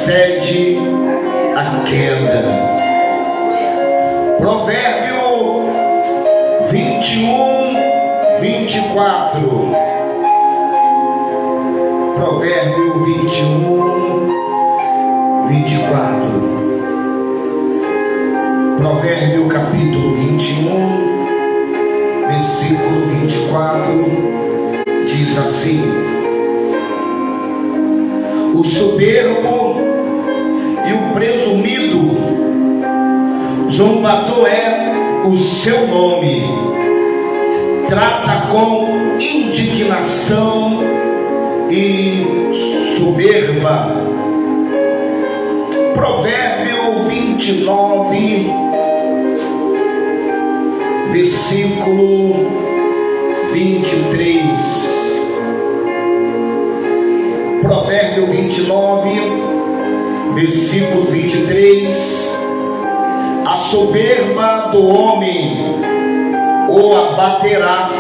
precede a queda. Provérbio 21, 24. Provérbio 21, 24. Provérbio capítulo 21, versículo 24, diz assim: o soberbo e o presumido, zombador é o seu nome, trata com indignação e soberba. Provérbio 29, versículo 23. Provérbio 29, versículo 23. A soberba do homem o abaterá,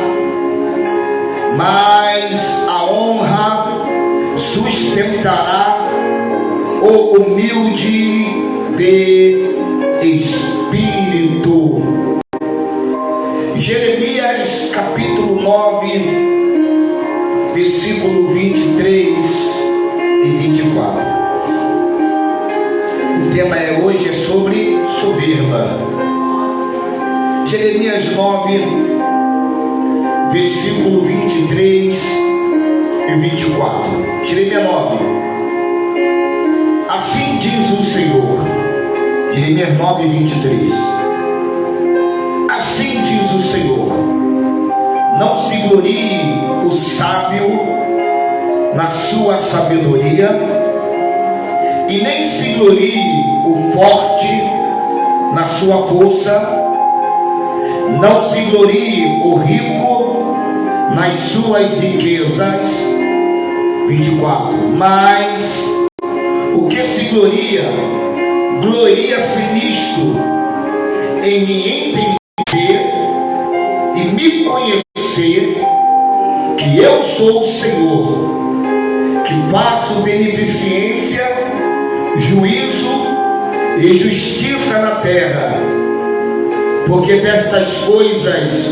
mas a honra sustentará o humilde de espírito. Jeremias capítulo 9, versículo 23 e 24. O tema hoje é sobre soberba. Jeremias 9, versículo 23 e 24. Jeremias 9. Assim diz o Senhor. Jeremias 9, 23. Assim diz o Senhor: não se glorie o sábio na sua sabedoria, e nem se glorie o forte na sua força. Não se glorie o rico nas suas riquezas. 24. Mas o que se gloria, gloria-se nisto, em me entender e me conhecer, que eu sou o Senhor, que faço beneficência, juízo e justiça na terra, porque destas coisas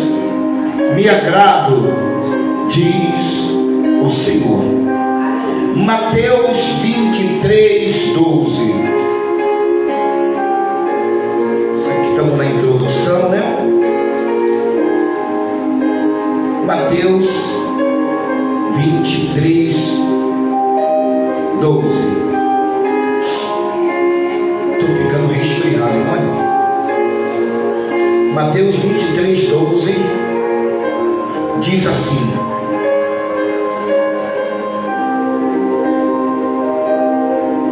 me agrado, diz o Senhor. Mateus 23, 12. Isso aqui estamos na introdução, né? Mateus 23, 12. Estou ficando resfriado, olha. Mateus 23, 12 diz assim: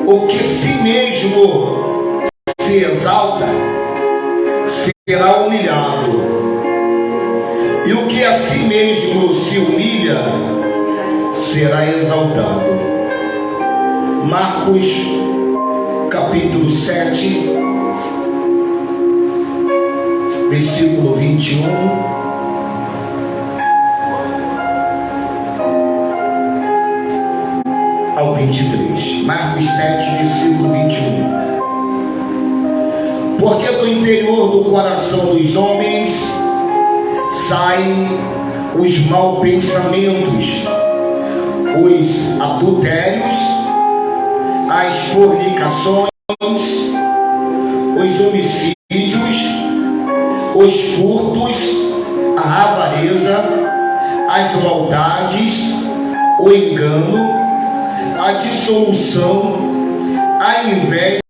o que si mesmo se exalta será humilhado, e o que a si mesmo se humilha será exaltado. Marcos capítulo 7, versículo 21 ao 23. Marcos 7, versículo 21. Porque do interior do coração dos homens saem os maus pensamentos, os adultérios, as fornicações, os homicídios, os furtos, a avareza, as maldades, o engano, a dissolução, a inveja,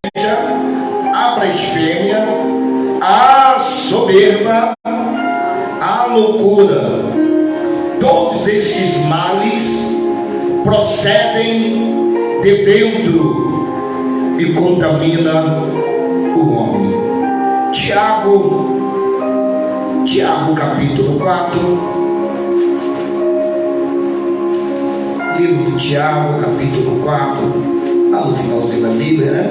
a blasfêmia, a soberba, a loucura. Todos estes males procedem de dentro e contamina o homem. Tiago capítulo 4. Livro de Tiago, capítulo 4, lá no finalzinho da Bíblia, né?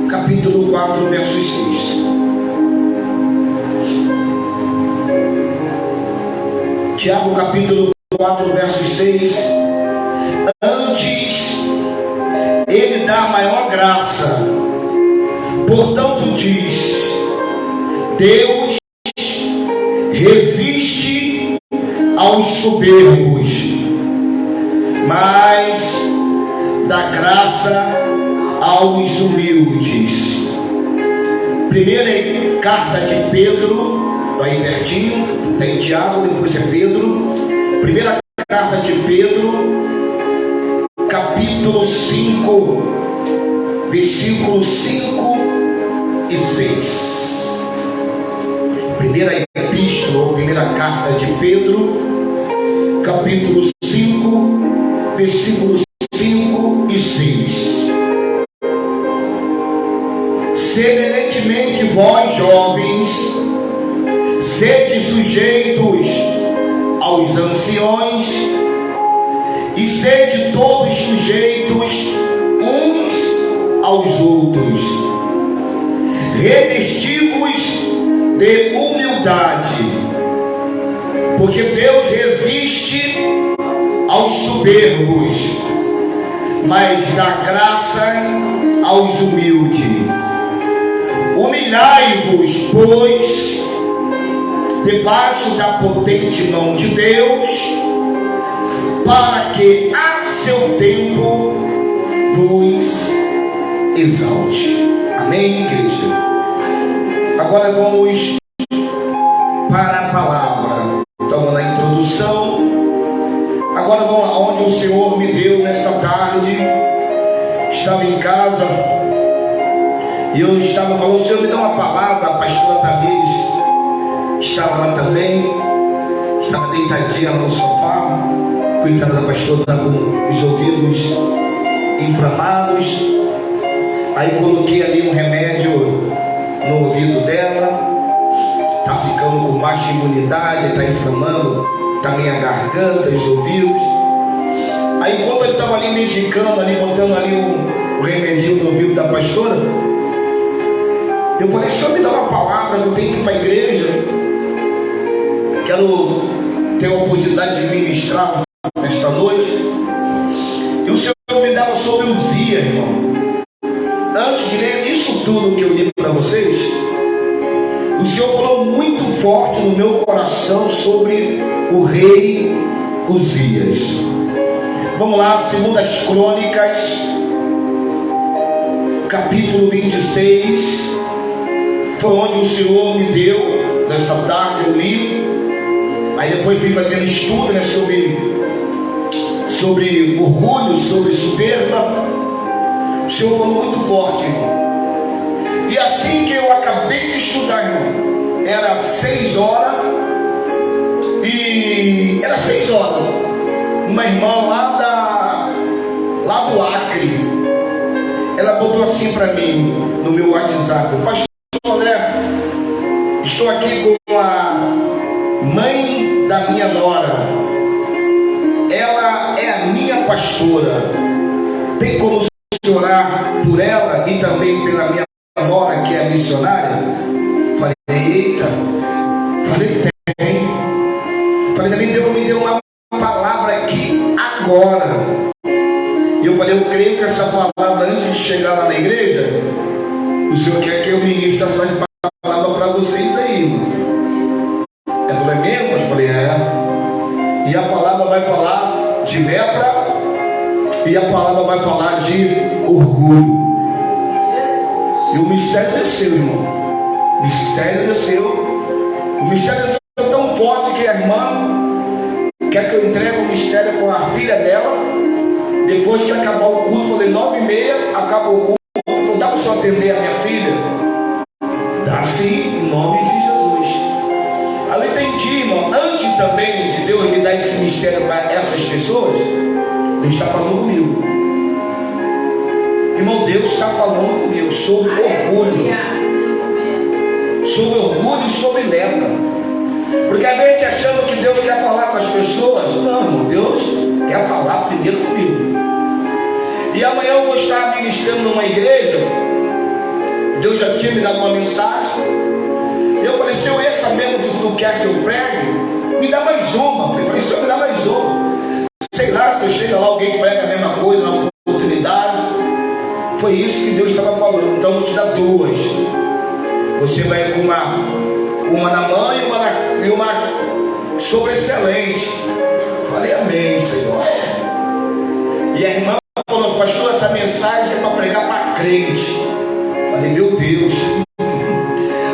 Capítulo 4, verso 6. Tiago, capítulo 4, verso 6. Antes a maior graça. Portanto diz: Deus resiste aos soberbos, mas dá graça aos humildes. Primeira carta de Pedro, aí pertinho, tem Tiago, depois é Pedro. Primeira carta de Pedro, capítulo 5, versículos 5 e 6. Primeira epístola, ou primeira carta de Pedro, capítulo 5, versículos 5 e 6. Semelhantemente, vós, jovens, sede sujeitos aos anciões, e sede todos sujeitos uns aos outros, revestivos de humildade, porque Deus resiste aos soberbos, mas dá graça aos humildes. Humilhai-vos, pois, debaixo da potente mão de Deus, para que a seu tempo vos exalte. Amém, igreja? Agora vamos para a palavra. Estamos na introdução. Agora vamos aonde o Senhor me deu nesta tarde. Estava em casa e eu estava falando: o Senhor me deu uma palavra. A pastora Tamires estava lá também, estava deitadinha no sofá, coitada da pastora com os ouvidos inflamados. Aí coloquei ali um remédio no ouvido dela, está ficando com baixa imunidade, está inflamando também a garganta, os ouvidos. Aí enquanto ele estava ali medicando, ali botando ali um remedinho no ouvido da pastora, eu falei: Senhor, me dá uma palavra, eu tenho que ir para a igreja, quero ter a oportunidade de ministrar nesta noite. E o Senhor me dava sobre Uzias, irmão. Antes de ler isso tudo que eu li para vocês, o Senhor falou muito forte no meu coração sobre o rei Uzias. Vamos lá, 2 Crônicas, capítulo 26. Foi onde o Senhor me deu, nesta tarde eu li. Aí depois vim fazendo estudo, né, sobre orgulho, sobre soberba. O Senhor falou muito forte, irmão. E assim que eu acabei de estudar, irmão, era 6 horas. E era 6 horas. Uma irmã lá do Acre, ela botou assim para mim no meu WhatsApp: Pastor André, estou aqui com a mãe da minha nora, ela é a minha pastora, tem como orar por ela e também pela minha nora, que é missionária? Falei: eita. Falei: tem. Falei: também Deus me deu uma palavra aqui agora. E eu falei: eu creio que essa palavra, antes de chegar lá na igreja, o Senhor quer que eu ministre essa palavra para vocês aí. Ela falou: é mesmo? Eu falei: é. E a palavra vai falar de lepra, e a palavra vai falar de orgulho. E o mistério desceu, irmão. O mistério desceu. O mistério desceu tão forte que a irmã quer que eu entregue o mistério com a filha dela. Depois que acabar o culto, falei: 9h30, acaba o culto. Não dá para só atender a minha filha? Dá sim, em nome de Jesus. Aí eu entendi, irmão. Antes também de Deus me dar esse mistério para essas pessoas, Deus está falando comigo. Irmão, Deus está falando comigo sobre orgulho. Sobre orgulho e sobre lepra. Porque a gente achando que Deus quer falar com as pessoas. Não, irmão, Deus quer falar primeiro comigo. E amanhã eu vou estar ministrando numa igreja. Deus já tinha me dado uma mensagem. Eu falei: Senhor, essa mesmo que tu quer que eu pregue, me dá mais uma. Eu falei: Senhor, me dá mais uma. Sei lá, se eu chego lá, alguém prega a mesma coisa, na oportunidade. foi isso que Deus estava falando. Então vou te dar duas. Você vai com uma na mão e uma sobreexcelente. Falei, amém, Senhor. E a irmã falou, pastor, essa mensagem é para pregar para crente. Falei, meu Deus.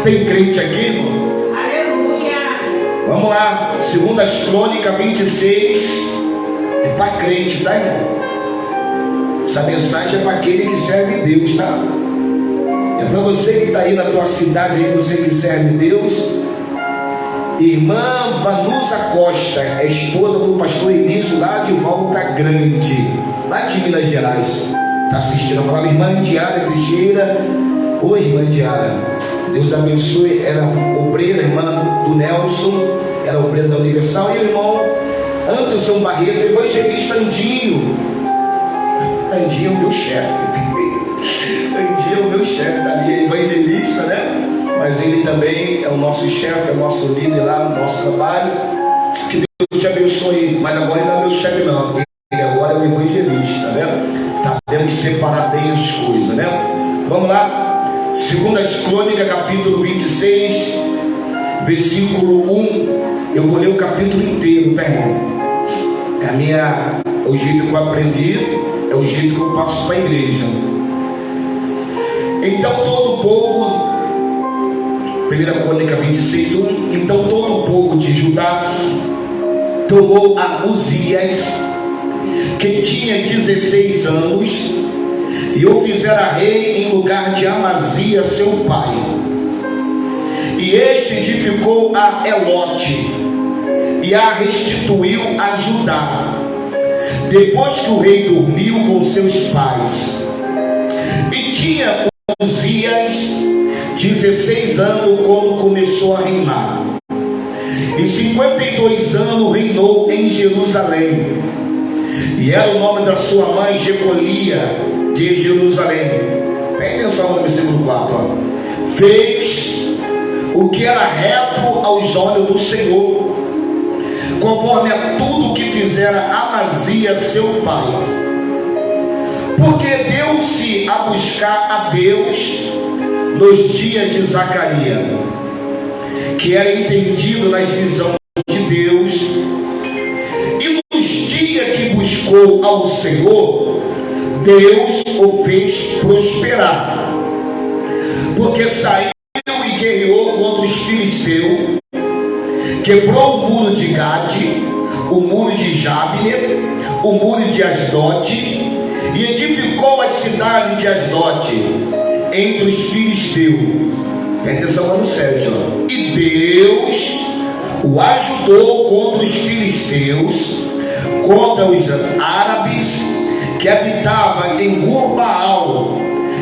Tem crente aqui, irmão? Aleluia. Vamos lá. 2 Crônicas 26. É para crente, tá, irmão? Essa mensagem é para aquele que serve Deus, tá? É para você que está aí na tua cidade, aí, você que serve Deus. Irmã Vanusa Costa, é esposa do pastor Elísio, lá de Volta Grande, lá de Minas Gerais. Está assistindo a palavra. Irmã Diara Teixeira. Oi, irmã Diara. Deus abençoe. Era obreira, irmã do Nelson, era obreira da Universal. E o irmão Anderson Barreto, evangelista Andinho. Andinho é o meu chefe. Andinho é o meu chefe dali, evangelista, né? Mas ele também é o nosso chefe, é o nosso líder lá no nosso trabalho. Que Deus te abençoe. Mas agora ele não é meu chefe, não. Ele agora é o evangelista, né? Tá, temos que separar bem as coisas, né? Vamos lá. 2 Crônicas, capítulo 26, versículo 1. Eu vou ler o capítulo inteiro, tá, irmão? É o jeito que eu aprendi, é o jeito que eu passo para a igreja. Então todo o povo, 1 Crônica 26, 1. Então todo o povo de Judá tomou a Uzias, que tinha 16 anos, e o fizera rei em lugar de Amazias seu pai. E este edificou a Elote e a restituiu a Judá, depois que o rei dormiu com seus pais. E tinha Uzias 16 anos quando começou a reinar, e 52 anos reinou em Jerusalém, e era o nome da sua mãe Jecolia de Jerusalém. Presta atenção no versículo 4, ó. Fez o que era reto aos olhos do Senhor, conforme a tudo que fizera Amazias seu pai, porque deu-se a buscar a Deus nos dias de Zacarias, que era entendido nas visões de Deus, e nos dias que buscou ao Senhor, Deus o fez prosperar, porque saiu e guerreou contra os filisteus, quebrou o muro de Gade, o muro de Jabne, o muro de Asdote, e edificou as cidades de Asdote entre os filisteus. Presta atenção lá no 7, ó. E Deus o ajudou contra os filisteus, contra os árabes que habitavam em Gurbaal,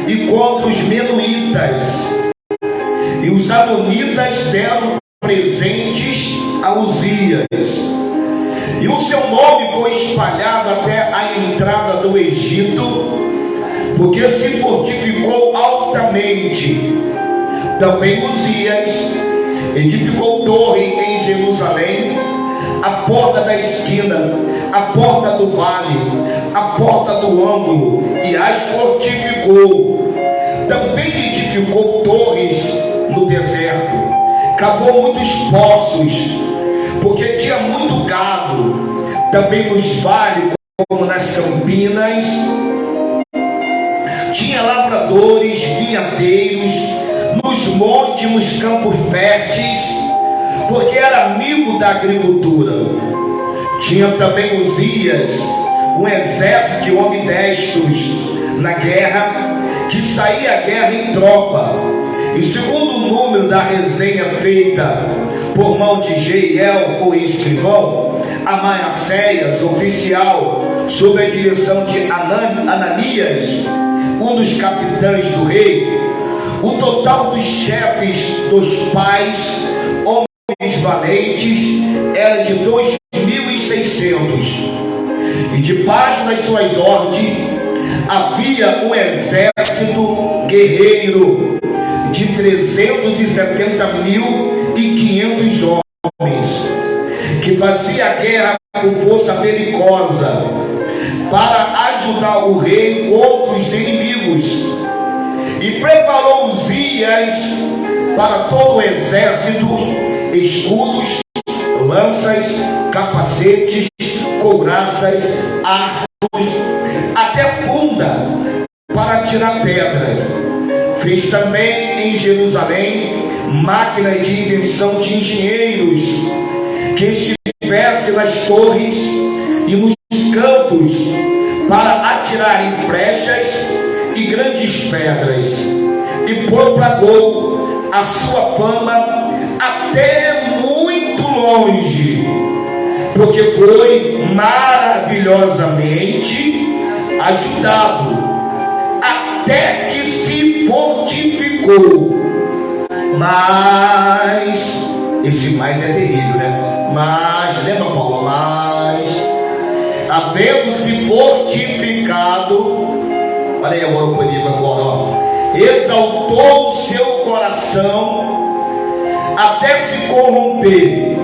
e contra os menuitas. E os amonitas deram presentes a Uzias, e o seu nome foi espalhado até a entrada do Egito, porque se fortificou altamente. Também Uzias edificou torre em Jerusalém, a porta da esquina, a porta do vale, a porta do ângulo, e as fortificou. Também edificou torres no deserto, cavou muitos poços, porque tinha muito gado. Também nos vales, como nas campinas, tinha lavradores, vinhateiros, nos montes, nos campos férteis, porque era amigo da agricultura. Tinha também Uzias um exército de homens destros na guerra, que saía a guerra em tropa. E segundo o número da resenha feita por mão de Jeiel, o escrivão, a Manassés, oficial, sob a direção de Ananias, um dos capitães do rei, o total dos chefes dos pais, homens valentes, era de 2.600. E debaixo das suas ordens havia um exército guerreiro de 370.500 homens, que fazia guerra com força belicosa para ajudar o rei contra os inimigos. E preparou Uzias para todo o exército escudos, lanças, capacetes, couraças, arcos, até funda para tirar pedra. Fez também em Jerusalém máquina de invenção de engenheiros, que estivesse nas torres e nos cantos, para atirarem flechas e grandes pedras, e propagou a sua fama até muito longe, porque foi maravilhosamente ajudado, até que se fortificou. Mas, esse mais é terrível, né? Mas, lembra, Paulo? Mas, havendo-se fortificado, olha aí agora o perigo agora, ó. Exaltou o seu coração até se corromper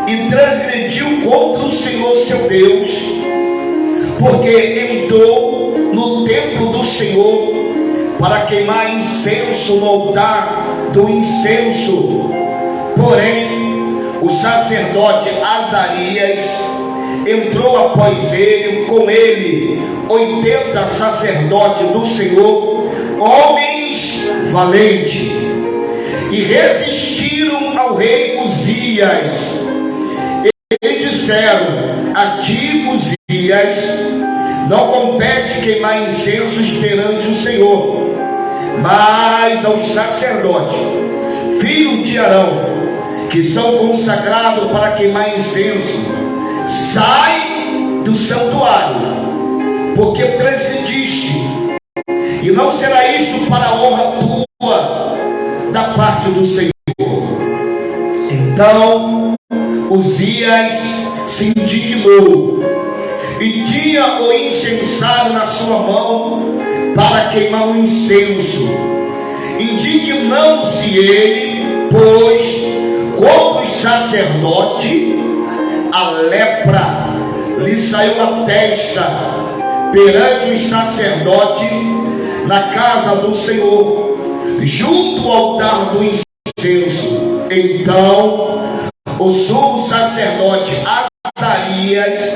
e transgrediu contra o Senhor seu Deus, porque entrou no templo do Senhor para queimar incenso no altar do incenso. Porém, o sacerdote Azarias entrou após ele, com ele 80 sacerdotes do Senhor, homens valentes, e resistiram ao rei Uzias. E disseram: a ti, Uzias, não compete queimar incensos perante o Senhor, mas aos sacerdotes, filhos de Arão, que são consagrados para queimar incenso, sai do santuário, porque transgrediste, e não será isto para a honra tua da parte do Senhor. Então Uzias se indignou, e tinha o incensário na sua mão para queimar o incenso. Indignando-se ele, pois, contra os sacerdotes, a lepra lhe saiu da testa perante os sacerdotes na casa do Senhor, junto ao altar do incenso. Então o sumo sacerdote Azarias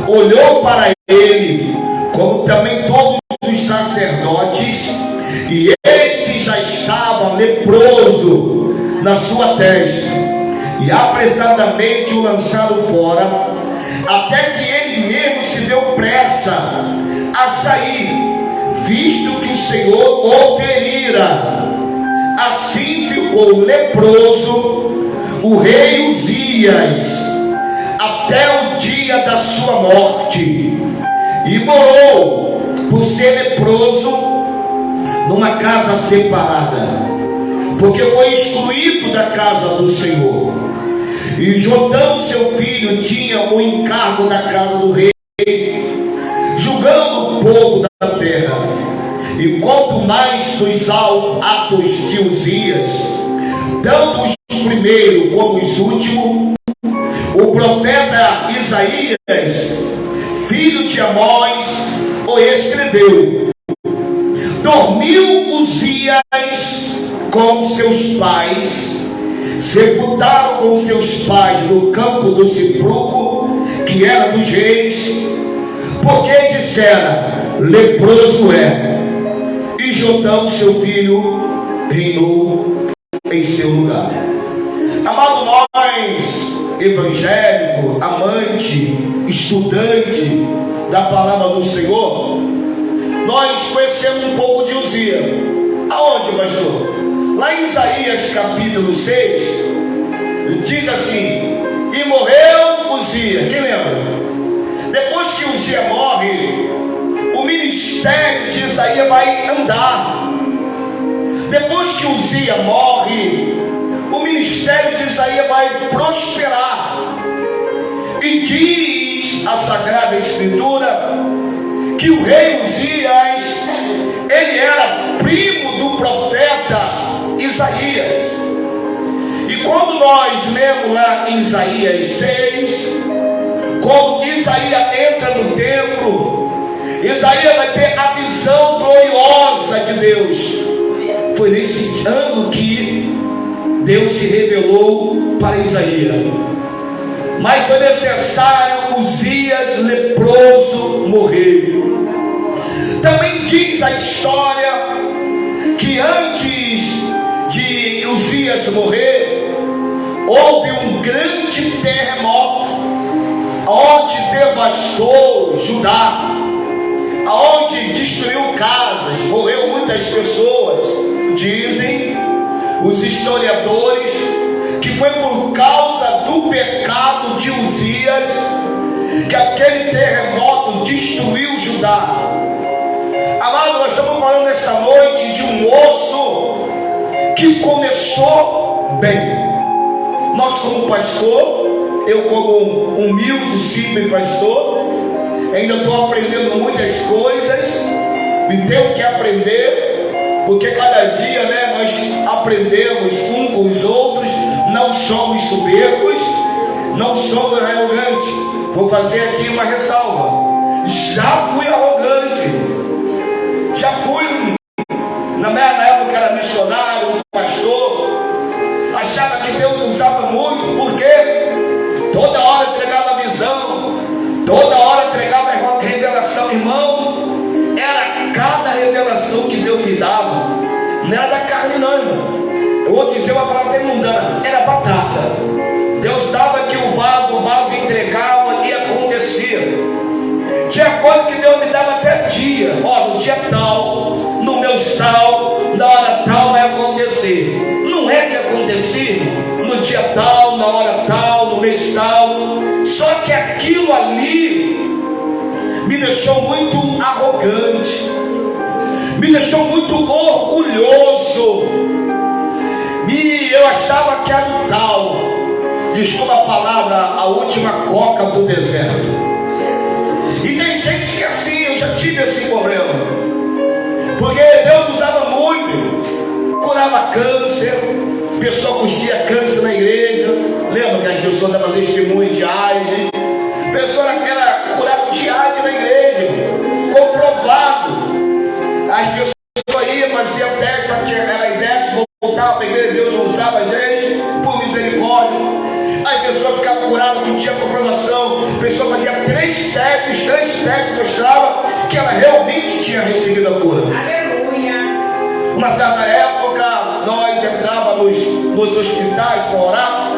olhou para ele, como também todos os sacerdotes, e este já estava leproso na sua testa, e apressadamente o lançaram fora, até que ele mesmo se deu pressa a sair, visto que o Senhor o ferira. Assim ficou leproso o rei Uzias até o dia da sua morte, e morou, por ser leproso, numa casa separada, porque foi excluído da casa do Senhor. E Jotão, seu filho, tinha o encargo da casa do rei, julgando o povo da terra. E quanto mais dos atos de Uzias, tanto os primeiros como os últimos, o profeta Isaías, filho de Amós, o escreveu. Dormiu Uzias com seus pais, sepultaram com seus pais no campo do sepulcro, que era dos reis, porque dissera: leproso é. E Jotão, seu filho, reinou em seu lugar. Amado, nós, evangélico, amante, estudante da palavra do Senhor, nós conhecemos um pouco de Uzias. Aonde, pastor? Lá em Isaías capítulo 6, diz assim: e morreu Uzias. Quem lembra? Depois que Uzias morre, o ministério de Isaías vai andar. Depois que Uzias morre, o ministério de Isaías vai prosperar. E diz a Sagrada Escritura que o rei Uzias, ele era primo do profeta Isaías. E quando nós lemos lá em Isaías 6, quando Isaías entra no templo, Isaías vai ter a visão gloriosa de Deus. Foi nesse ano que Deus se revelou para Isaías. Mas foi necessário Uzias leproso morrer. Também diz a história que antes de Uzias morrer, houve um grande terremoto, onde devastou Judá, onde destruiu casas, morreu muitas pessoas. Dizem os historiadores que foi por causa do pecado de Uzias que aquele terremoto destruiu Judá. Amado, nós estamos falando nessa noite de um moço que começou bem. Nós como pastor, eu como humilde, simples pastor, ainda estou aprendendo muitas coisas, e tenho que aprender, porque cada dia, nós aprendemos um com os outros. Não somos soberbos, não somos arrogantes. Vou fazer aqui uma ressalva: já fui arrogante, já fui, na época era missionário, pastor, achava que Deus usava muito, porque toda hora entregava visão, toda hora entregava revelação. Irmão, era cada revelação que Deus me dava, não era da carne não, irmão. Eu vou dizer uma palavra mundana, era batata. Deus dava aqui o vaso entregava e acontecia. Tinha coisa que Deus me dava até dia. No dia tal, no mês tal, na hora tal vai acontecer. Não é que acontecia no dia tal, na hora tal, no mês tal. Só que aquilo ali me deixou muito arrogante, me deixou muito orgulhoso. E eu achava que era o tal, desculpa a palavra, a última coca do deserto. E tem gente que assim, eu já tive esse problema, porque Deus usava muito, curava câncer, pessoa cuspia câncer na igreja. Lembra que as pessoas davam testemunho de AIDS? Pessoa era curada de AIDS na igreja, comprovado. As pessoas iam, faziam teste, era ideia de voltar para a igreja. Deus usava a gente por misericórdia. Aí a pessoa ficava curada, não tinha comprovação. A pessoa fazia três testes mostravam que ela realmente tinha recebido a cura. Aleluia. Uma certa época, nós entrávamos nos hospitais para orar,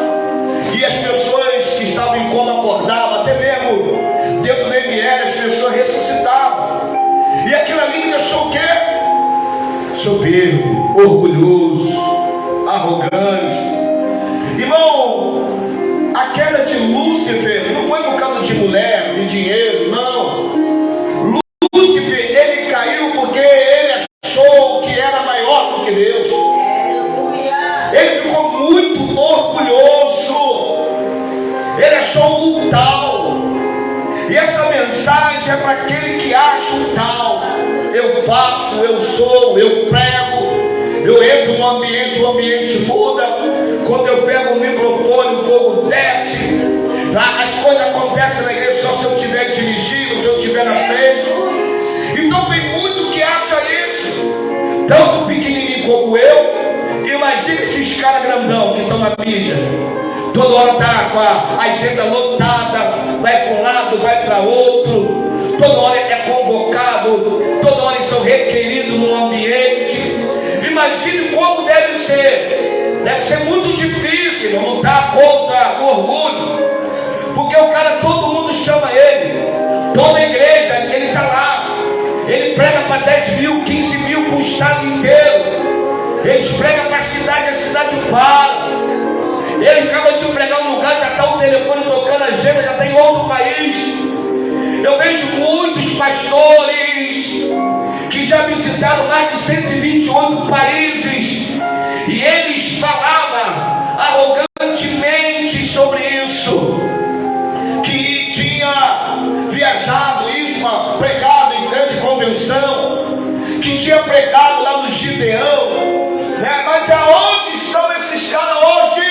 e as pessoas que estavam em coma acordavam, até mesmo dentro do ML, as pessoas ressuscitavam. E aquilo ali me deixou o quê? Soberbo, orgulhoso, arrogante. Irmão, a queda de Lúcifer não foi por causa de mulher, de dinheiro, não. Lúcifer, ele caiu porque ele achou que era maior do que Deus. Ele ficou muito orgulhoso, ele achou o tal. E essa mensagem é para aquele que acha o tal. Eu faço, eu sou, eu prego, eu entro no ambiente, o ambiente muda. Quando eu pego o microfone, o fogo desce. As coisas acontecem na igreja só se eu estiver dirigindo, se eu estiver na frente. Então tem muito que acha isso, tanto pequenininho como eu. Imagina esses caras grandão que estão na mídia, toda hora está com a agenda lotada, vai para um lado, vai para outro, toda hora é convocado, toda hora eles são requeridos no ambiente. Imagine como deve ser muito difícil, não lutar contra o orgulho, porque o cara, todo mundo chama ele, toda a igreja, ele está lá, ele prega para 10 mil, 15 mil, para o estado inteiro. Eles pregam para a cidade para. Ele acaba de pregar um lugar, já está o telefone tocando a agenda, já está em outro país. Eu vejo muitos pastores que já visitaram mais de 128 países, e eles falavam arrogantemente sobre isso, que tinha viajado, pregado em grande convenção, que tinha pregado lá no Gideão. Mas aonde estão esses caras hoje?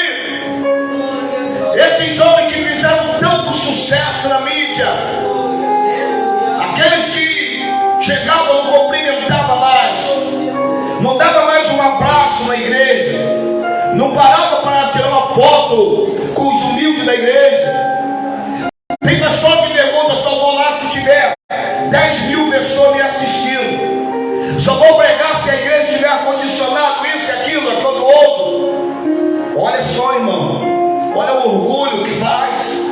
Esses homens que fizeram tanto sucesso na mídia, aqueles que 10.000 pessoas me assistindo. Só vou pregar se a igreja tiver ar-condicionado, isso e aquilo, aquilo outro. Olha só, irmão, olha o orgulho que faz.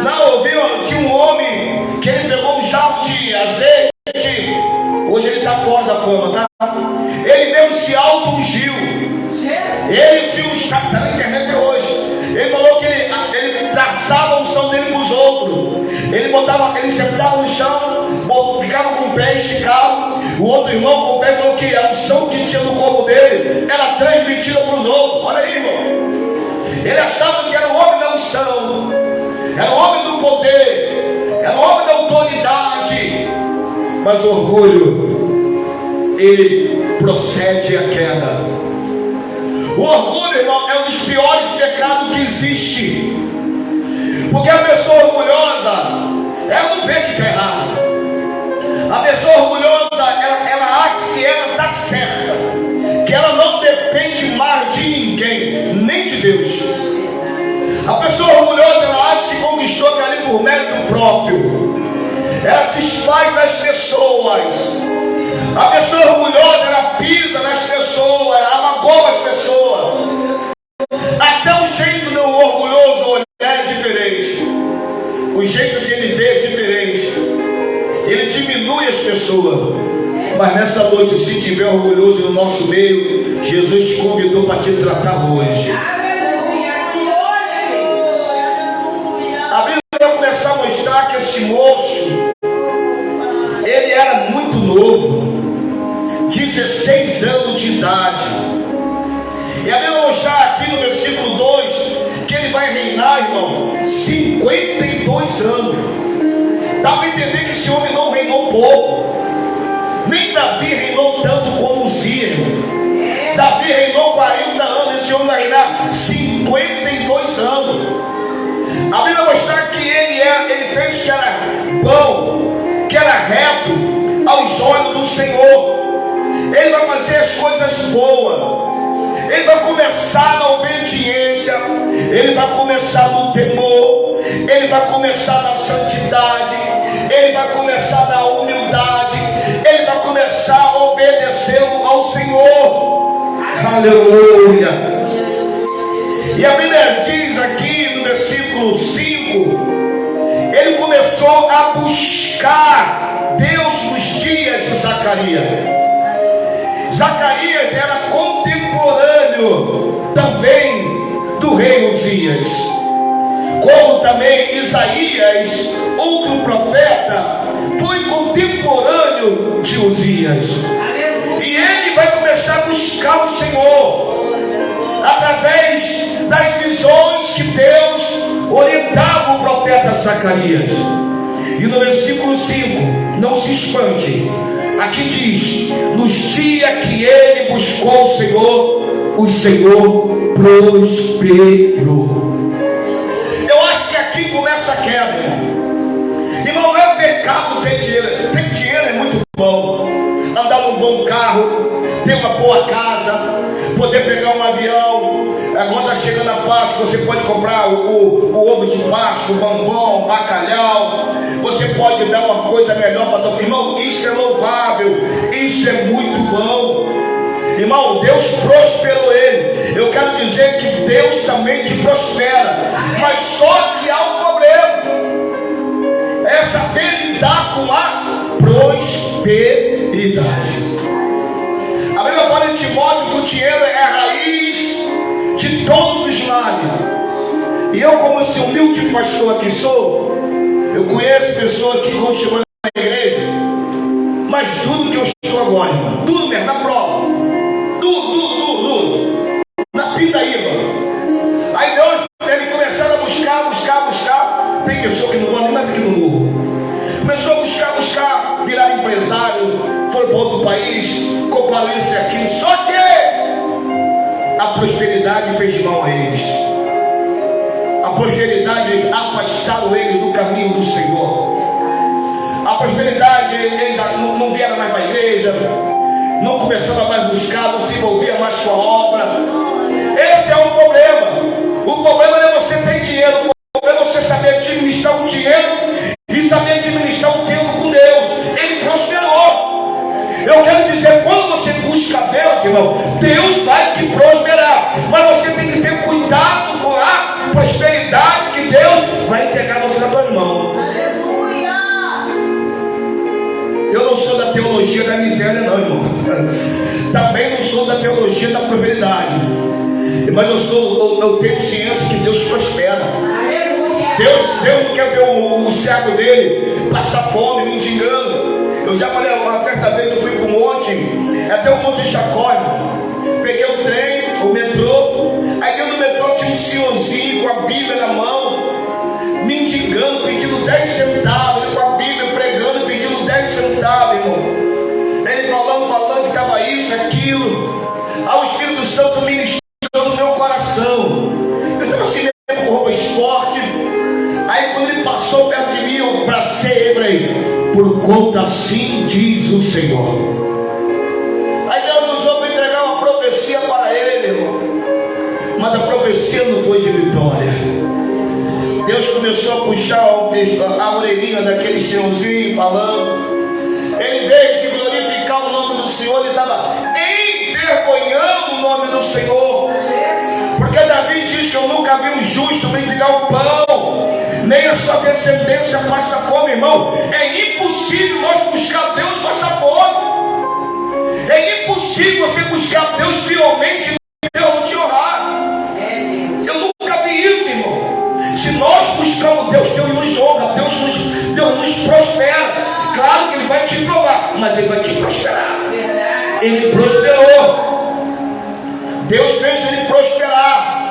Não, eu vi, tinha um homem que ele pegou um jarro de azeite. Hoje ele está fora da fama, tá? Ele mesmo se auto-ungiu. Ele se está na internet hoje. Ele falou que ele traçava a unção dele para os outros. Ele sentava no chão, ficava com o pé esticado. O outro irmão com o pé falou que a unção que tinha no corpo dele era transmitida para os outros. Olha aí, irmão. Ele achava que era o homem da unção, era o homem do poder, era o homem da autoridade. Mas o orgulho, ele procede à queda. O orgulho, irmão, é um dos piores pecados que existe. Porque a pessoa orgulhosa, ela não vê que está errado. A pessoa orgulhosa, ela acha que ela está certa, que ela não depende mais de ninguém, nem de Deus. A pessoa orgulhosa, ela acha que conquistou aquilo ali por mérito próprio. Ela desfaz das pessoas. A pessoa orgulhosa, ela pisa nas pessoas, ela magoa as pessoas. Até o jeito do orgulhoso olhar é diferente. O jeito de ele ver é diferente. Ele diminui as pessoas. Mas nessa noite, se tiver orgulhoso no nosso meio, Jesus te convidou para te tratar hoje. A Bíblia vai começar a mostrar que esse moço, ele era muito novo, 16 anos de idade. E a Bíblia vai mostrar aqui no versículo 2 que ele vai reinar, irmão, 52 anos. Dá para entender que esse homem não reinou pouco. Nem Davi reinou tanto como Uzias. Davi reinou 40 anos, esse homem vai reinar 52 anos. A Bíblia vai mostrar que ele fez o que era bom, que era reto aos olhos do Senhor. Ele vai fazer as coisas boas. Ele vai começar na obediência. Ele vai começar no temor. Ele vai começar na santidade. Ele vai começar na humildade. Ele vai começar obedecendo ao Senhor. Aleluia. E a Bíblia diz aqui no versículo 5: ele começou a buscar Deus nos dias de Zacarias. Zacarias era contemporâneo também do rei Uzias, como também Isaías, outro profeta, foi contemporâneo de Uzias. E ele vai começar a buscar o Senhor através das visões que Deus orientava o profeta Zacarias. E no versículo 5, não se espante, aqui diz: nos dias que ele buscou o Senhor prosperou. Eu acho que aqui começa a queda. Irmão, não é pecado ter dinheiro. Ter dinheiro é muito bom. Andar num bom carro, ter uma boa casa, poder pegar um avião. Agora está chegando a Páscoa, você pode comprar o ovo de Páscoa, o bombom, o bacalhau. Você pode dar uma coisa melhor para todo irmão. Isso é louvável, isso é muito bom. Irmão, Deus prosperou ele. Eu quero dizer que Deus também te prospera. Mas só que há um problema: é saber lidar com a prosperidade. A Bíblia fala em Timóteo que o dinheiro é a raiz de todos os males. E eu, como esse humilde pastor aqui sou, eu conheço pessoas que quando chegou na igreja, mas tudo que eu estou agora, irmão, tudo mesmo, na prova, tudo, na pindaíba. Aí Deus deve começar a buscar. Tem pessoa que não gosta nem mais aqui no morro. Começou a buscar, virar empresário, foi para outro país, comparou isso e aquilo. Só que a prosperidade fez mal a eles. A prosperidade afastaram eles do caminho do Senhor. A prosperidade, eles não vieram mais para a igreja, não começaram a mais buscar, não se envolviam mais com a obra. Esse é o problema. O problema não é você ter dinheiro, o problema é você saber administrar o dinheiro e saber administrar o tempo com Deus. forte, irmão, Deus vai te prosperar. Mas você tem que ter cuidado com a prosperidade que Deus vai entregar você na tua mão. Eu não sou da teologia da miséria, não, irmão. Também não sou da teologia da prosperidade. Mas eu tenho ciência que Deus prospera. Deus não quer ver o cego dele passar fome, mendigando. Eu já falei, uma certa vez eu fui para um monte, até o Monte Jacó, irmão. Peguei o trem, o metrô. Aí dentro do metrô tinha um senhorzinho com a Bíblia na mão, mendigando, pedindo 10 centavos. Ele com a Bíblia pregando, pedindo 10 centavos, irmão. Ele falando que estava isso, aquilo. Ao Espírito Santo ministrando no meu coração. Eu estava assim mesmo com roupa esporte. Aí quando ele passou perto de mim, eu bracei ele para ele. Por conta assim diz o Senhor. Aí Deus usou para entregar uma profecia para ele, irmão. Mas a profecia não foi de vitória. Deus começou a puxar a orelhinha daquele senhorzinho falando. Ele veio de glorificar o nome do Senhor. Ele estava envergonhando o nome do Senhor. Porque Davi diz que eu nunca vi um justo mendigar o pão, nem a sua descendência passa fome, irmão. É impossível nós buscar Deus passar fome. É impossível você buscar Deus fielmente e Deus não te honrar. Eu nunca vi isso, irmão. Se nós buscamos Deus, Deus nos honra, Deus nos prospera. Claro que Ele vai te provar, mas Ele vai te prosperar. Ele prosperou. Deus fez ele prosperar.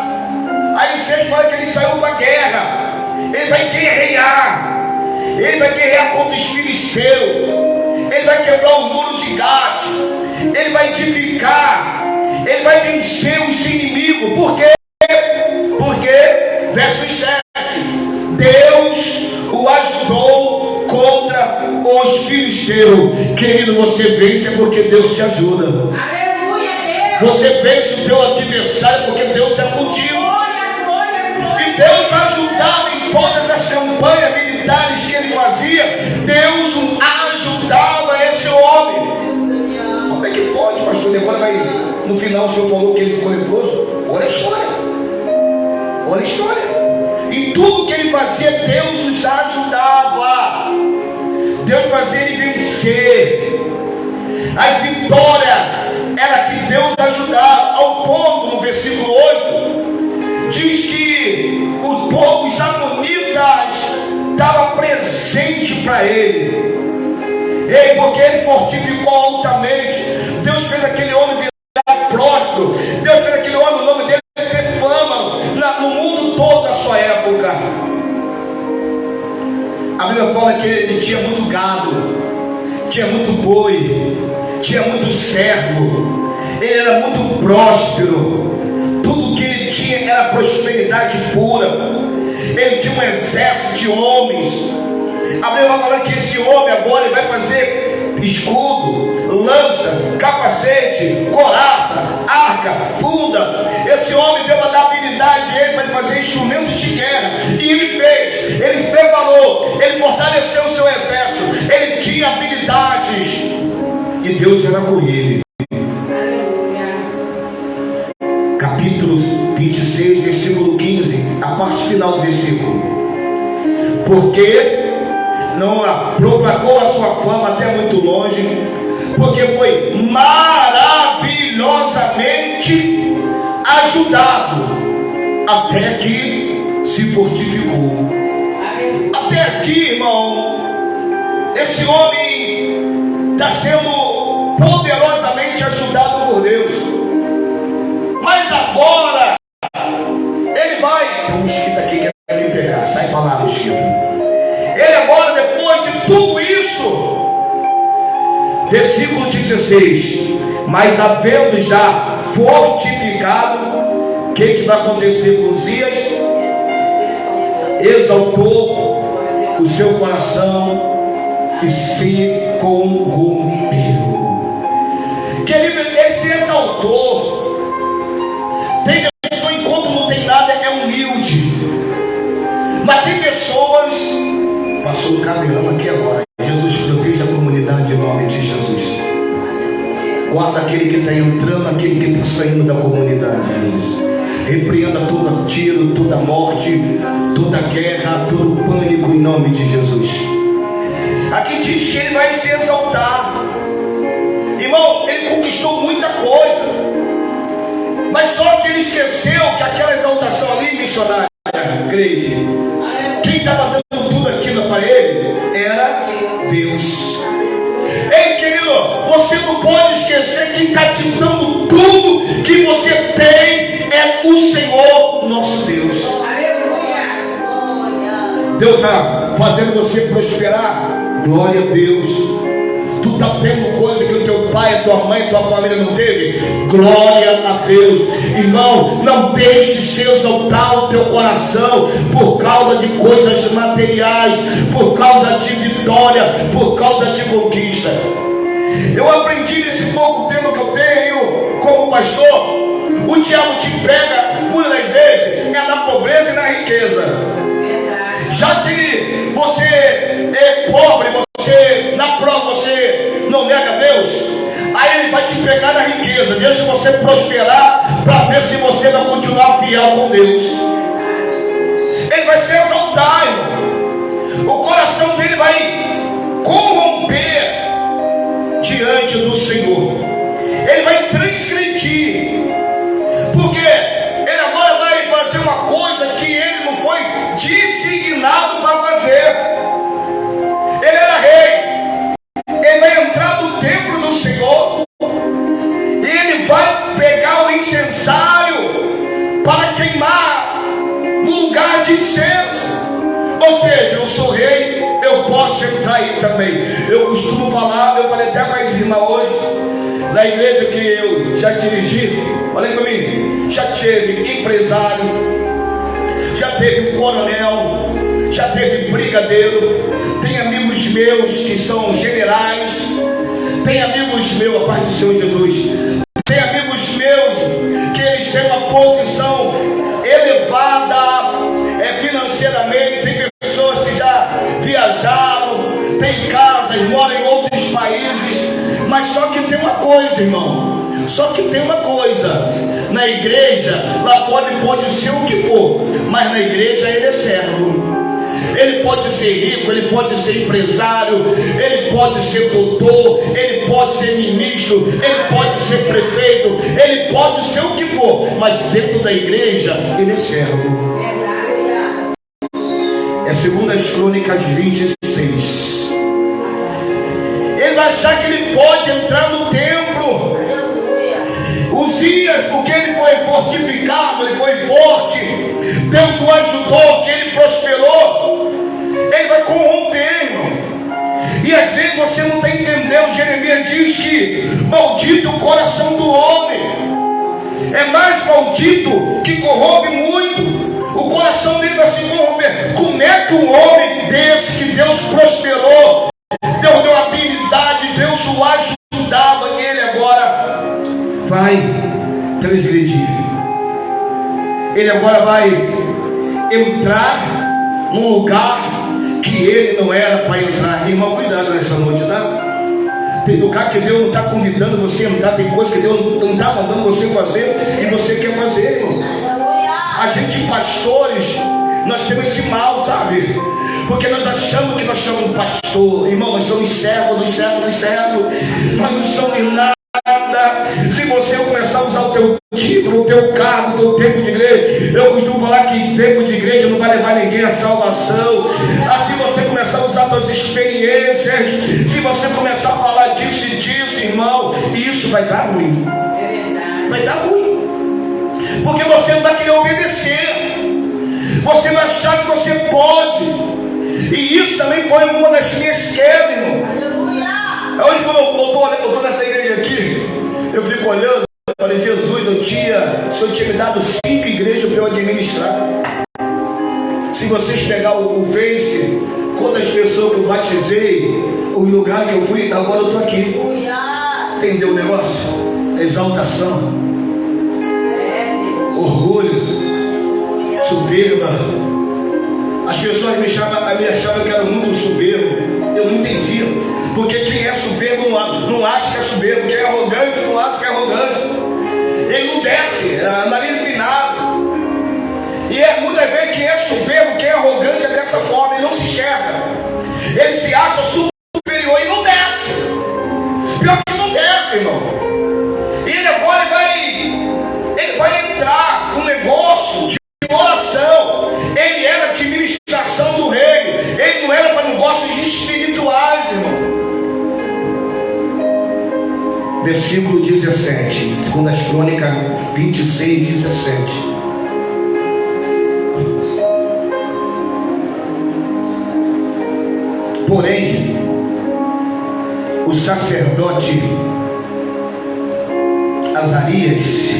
Aí vocês falam que ele saiu para a guerra. Ele vai guerrear. Ele vai guerrear contra os filisteus. Ele vai quebrar o muro de Gade. Ele vai edificar. Ele vai vencer os inimigos. Por quê? Porque, verso 7, Deus o ajudou contra os filisteus. Querido, você vence porque Deus te ajuda. Você vence o teu adversário porque Deus é contigo. E Deus ajudava em todas as campanhas militares que ele fazia. Deus ajudava esse homem. Como é que pode, pastor? Agora vai, no final o senhor falou que ele ficou leproso. Olha a história. Olha a história. Em tudo que ele fazia, Deus os ajudava. Deus fazia ele vencer. As vitórias era que Deus ajudava, ao ponto, no versículo 8, diz que os amonitas estavam presentes para ele. Porque ele fortificou altamente. Deus fez aquele homem virar próspero. Deus fez aquele homem, o nome dele ter fama no mundo todo da sua época. A Bíblia fala que ele tinha muito gado, tinha muito boi, tinha muito servo. Ele era muito próspero. Tudo que ele tinha era prosperidade pura. Ele tinha um exército de homens. A Bíblia vai falar que esse homem agora ele vai fazer escudo, lança, capacete, coraça, arca, funda. Esse homem deu uma habilidade a ele para fazer instrumentos de guerra. E ele fez, ele preparou, ele fortaleceu o seu exército. Ele tinha habilidades. E Deus era com ele. Capítulo 26, versículo 15, a parte final do versículo. Porque não propagou a sua fama até muito longe, porque foi maravilhosamente ajudado, até que se fortificou. Até aqui, irmão, esse homem está sendo poderosamente ajudado por Deus. Mas agora ele vai. Tem um mosquito aqui que quer me pegar. Sai para lá, mosquito. Ele agora, depois de tudo isso, versículo 16, mas havendo já fortificado, o que vai acontecer com Uzias? Exaltou o seu coração e se corrompeu. Querido, ele se exaltou. Tem pessoa, enquanto não tem nada, é humilde. Mas tem pessoas. Passou o caminhão aqui agora. Jesus, proteja a comunidade em nome de Jesus. Guarda aquele que está entrando, aquele que está saindo da comunidade. Repreenda todo tiro, toda morte, toda guerra, todo pânico em nome de Jesus. Aqui diz que ele vai se exaltar. Irmão, ele conquistou muita coisa, mas só que ele esqueceu que aquela exaltação ali, missionária, crede, quem estava dando tudo aquilo para ele era Deus. Ei, querido, você não pode esquecer quem está te dando tudo que você tem é o Senhor nosso Deus. Deus está fazendo você prosperar. Glória a Deus. Tu está tendo coisa que o teu pai, tua mãe, tua família não teve. Glória a Deus. Irmão, não deixe se exaltar o teu coração por causa de coisas materiais, por causa de vitória, por causa de conquista. Eu aprendi nesse pouco tempo que eu tenho como pastor. O diabo te pega muitas vezes é na pobreza e na riqueza. Já que você é pobre, na prova você não nega Deus, aí ele vai te pegar na riqueza. Deixa você prosperar para ver se você vai continuar fiel com Deus. Ele vai se exaltar, irmão. O coração dele vai corromper diante do Senhor. Ele vai transgredir, porque ele agora vai fazer uma coisa que ele não foi designado para fazer. Ele era rei, ele vai entrar no templo do Senhor e ele vai pegar o incensário para queimar no lugar de incenso. Ou seja, eu sou rei, eu posso entrar aí também. Eu costumo falar, eu falei até mais irmã hoje, na igreja que eu já dirigi, falei comigo, já teve empresário, já teve coronel, já teve brigadeiro, tem amigos meus que são generais, tem amigos meus, a paz do Senhor Jesus, tem amigos meus que eles têm uma posição elevada financeiramente, tem pessoas que já viajaram, tem casas, moram em outros países, mas só que tem uma coisa, irmão, só que tem uma coisa, na igreja, lá fora pode ser o que for, mas na igreja ele é servo. Ele pode ser rico, ele pode ser empresário, ele pode ser doutor, ele pode ser ministro, ele pode ser prefeito, ele pode ser o que for, mas dentro da igreja ele é servo. É 2 Crônicas 26. Ele vai achar que ele pode entrar no templo. Uzias, porque ele foi fortificado, ele foi forte, Deus o ajudou, que ele prosperou. Ele vai corromper, irmão. E às vezes você não está entendendo. Jeremias diz que maldito o coração do homem, é mais maldito que corrompe muito. O coração dele vai se corromper. Como é que um homem desse que Deus prosperou, Deus deu habilidade, Deus o ajudava, e ele agora vai transgredir? Ele agora vai entrar num lugar que ele não era para entrar. Irmão, cuidado nessa noite, tá? Tem lugar que Deus não está convidando você a entrar, tem coisa que Deus não está mandando você fazer e você quer fazer, irmão. A gente, pastores, nós temos esse mal, sabe? Porque nós achamos que nós somos pastor. Irmão, nós somos servos dos servos dos servos. Nós não somos nada. Se você começar a usar o teu título, o teu cargo, o teu tempo de igreja, eu costumo falar que tempo de igreja não vai levar ninguém à salvação. Assim você começar a usar suas experiências, se você começar a falar disso e disso, irmão, isso vai dar ruim. Vai dar ruim. Porque você não vai querer obedecer. Você vai achar que você pode. E isso também foi uma das minhas quedas, irmão. Hoje quando eu estou nessa igreja aqui, eu fico olhando, eu falei, Jesus, o Senhor tinha me dado 5 igrejas para eu administrar. Se vocês pegar o Face, quantas pessoas que eu batizei, o lugar que eu fui, agora eu estou aqui. Entendeu o negócio? Exaltação, orgulho, soberba. As pessoas me achavam que era muito soberbo. Eu não entendia. Porque quem é soberbo não acha que é soberbo. Quem é arrogante arrogante, não acha que é arrogante. Ele não desce, nariz empinado. E é muitas vezes quem é soberbo, quem é arrogante é dessa forma, ele não se enxerga. Ele se acha superior e não desce. Pior que não desce, irmão. E ele agora ele vai entrar com um negócio de oração. Ele era a administração do reino. Ele não era para negócios espirituais, irmão. Versículo 17, segundo as Crônicas 26, 17. Porém, o sacerdote Azarias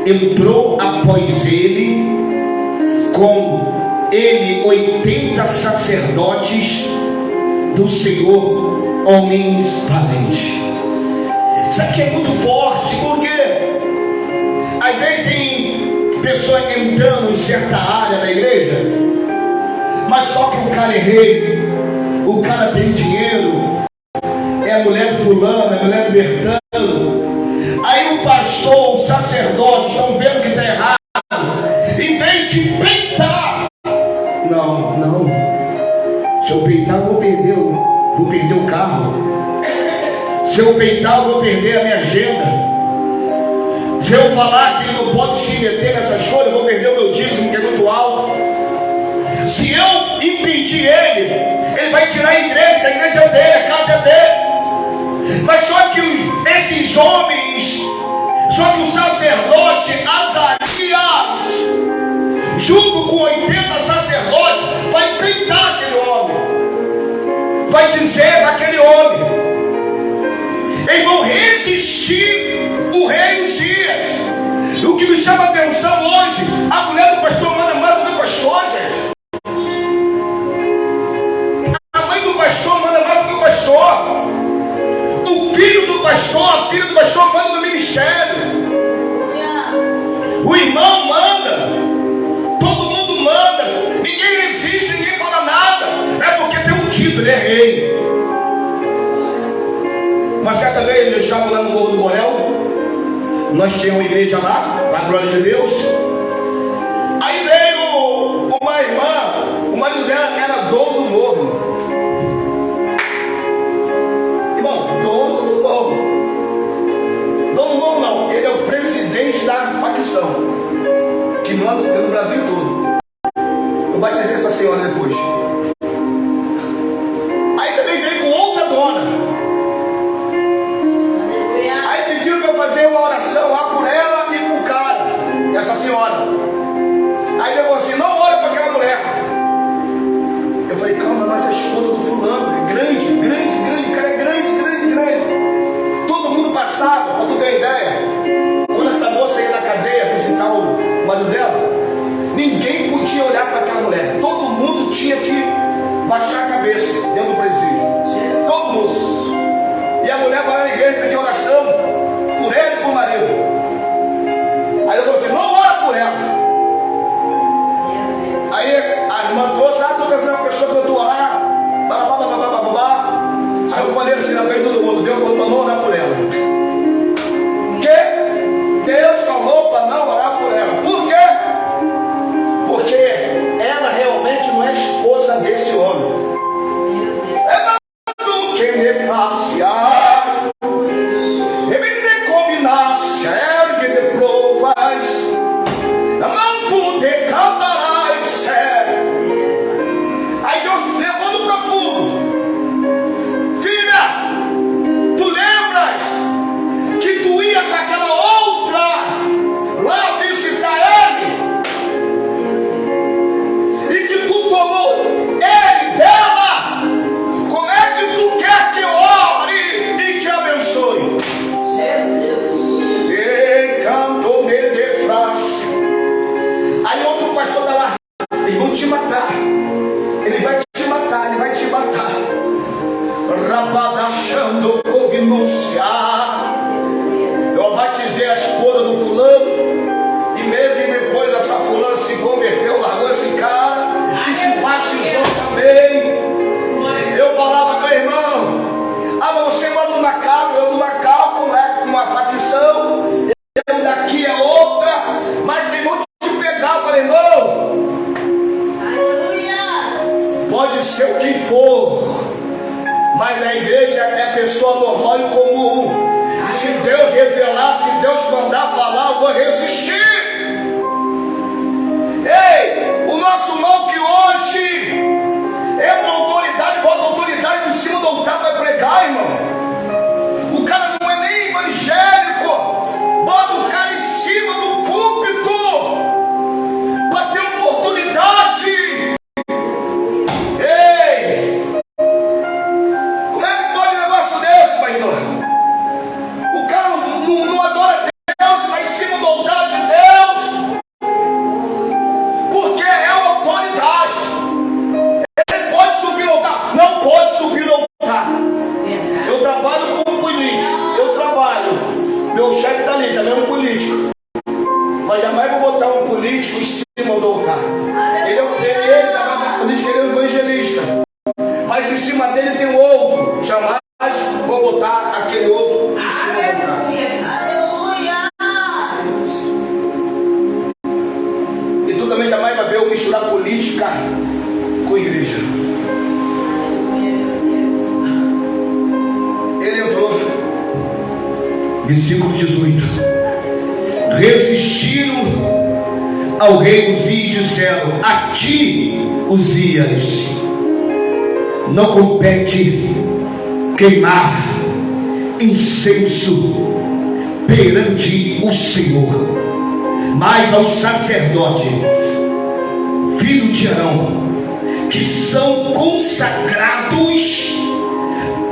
entrou após ele, com ele 80 sacerdotes do Senhor, homens valentes. Isso aqui é muito forte, porque às vezes tem pessoas entrando em certa área da igreja, mas só que o cara é rei, o cara tem dinheiro, é a mulher do fulano, é a mulher do Bertano. Aí o pastor, o sacerdote estão vendo que está errado, em vez de peitar, não, se eu peitar eu vou perder o carro. Se eu peitar, eu vou perder a minha agenda. Se eu falar que ele não pode se meter nessas coisas, eu vou perder o meu dízimo, que é muito alto. Se eu impedir ele vai tirar a igreja, a igreja é dele, a casa é dele. Mas só que esses homens, só que o sacerdote Azarias, junto com 80 sacerdotes, vai peitar aquele homem, vai dizer para aquele homem: eles vão resistir o rei Uzias. O que me chama a atenção hoje, a mulher do pastor manda mais do que o pastor, gente. A mãe do pastor manda mais do que o pastor. O filho do pastor, a filha do pastor manda no ministério. O irmão manda. Todo mundo manda. Ninguém resiste, ninguém fala nada. É porque tem um título, ele é rei. Uma certa vez eu estava lá no Morro do Borel. Nós tínhamos uma igreja lá, na glória de Deus. Aí veio uma irmã, o marido dela era dono do morro. Irmão, dono do morro. Dono do morro não, ele é o presidente da facção que manda no Brasil todo. Eu batizei essa senhora depois. Aí também veio com outra dona. Fazer uma oração lá por ela e por cara, essa senhora. Aí ele falou assim: não olha para aquela mulher. Eu falei: calma, mas a esposa do fulano é grande, o cara é grande. Todo mundo passava, para tu ter ideia, quando essa moça ia na cadeia visitar o marido dela, ninguém podia olhar para aquela mulher. Todo mundo tinha que baixar a cabeça dentro do presídio. Todo mundo. E a mulher vai na igreja pedir oração por ela e por o marido. Aí eu falei assim: não ora por ela. Aí a irmã trouxe: estou trazendo uma pessoa para eu orar. Aí eu falei assim na frente de todo mundo: Deus falou para não orar por ela. Que? Deus falou para não orar por ela. Por quê? Porque ela realmente não é esposa desse homem. É do que me faça. Ergue de provas, não poder cantar em sério. Aí Deus levou no profundo: filha, tu lembras que tu ia para aquela outra lá visitar ele? E que tu tomou ele dela? Como é que tu quer que eu ore e te abençoe? Aí outro pastor da lá: eles vão te matar, ele vai te matar. Rabadachando cognúncia. Eu batizei a esposa do fulano, e meses depois essa fulana se converteu, largou esse cara e se batizou também. Eu falava com o irmão: ah, mas você mora numa casa, eu numa casa, moleque. é pessoa normal e comum. E se Deus revelar, se Deus mandar falar, eu vou resistir. Ei, o nosso mal que hoje entra autoridade, bota autoridade em cima do altar para pregar, irmão. O cara não é nem evangélico, bota o cara em cima do púlpito para ter oportunidade. Ei, como é que pode um negócio desse, pastor? O cara não adora Deus e está em cima do altar de Deus, porque é uma autoridade. Ele pode subir no altar? Não pode subir no altar. Eu trabalho com político, meu chefe está ali, também é um político, mas jamais vou botar um político em cima do altar. Ele trabalha na política, ele é um evangelista, mas em cima dele tem um outro. Jamais vou botar aquele outro em cima do altar. E tu também jamais vai ver eu misturar política com igreja. Ele entrou, versículo 18: resistiram ao rei Uzias e disseram: a ti, Uzias, não compete queimar incenso perante o Senhor, mas aos sacerdotes, filho de Arão, que são consagrados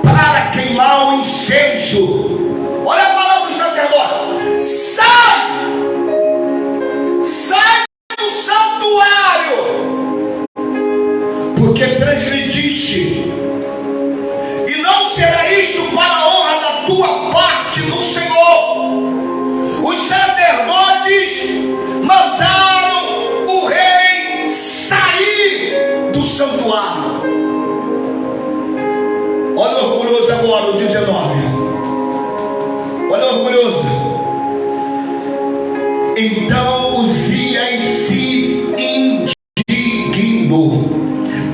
para queimar o incenso. Olha a palavra do sacerdote: sai do santuário, porque transgrediste, e não será isto para a honra da tua parte no Senhor. Os sacerdotes mandaram o rei sair do santuário. Olha o orgulhoso agora, o 19. Olha o orgulhoso. Então Uzias se indignou.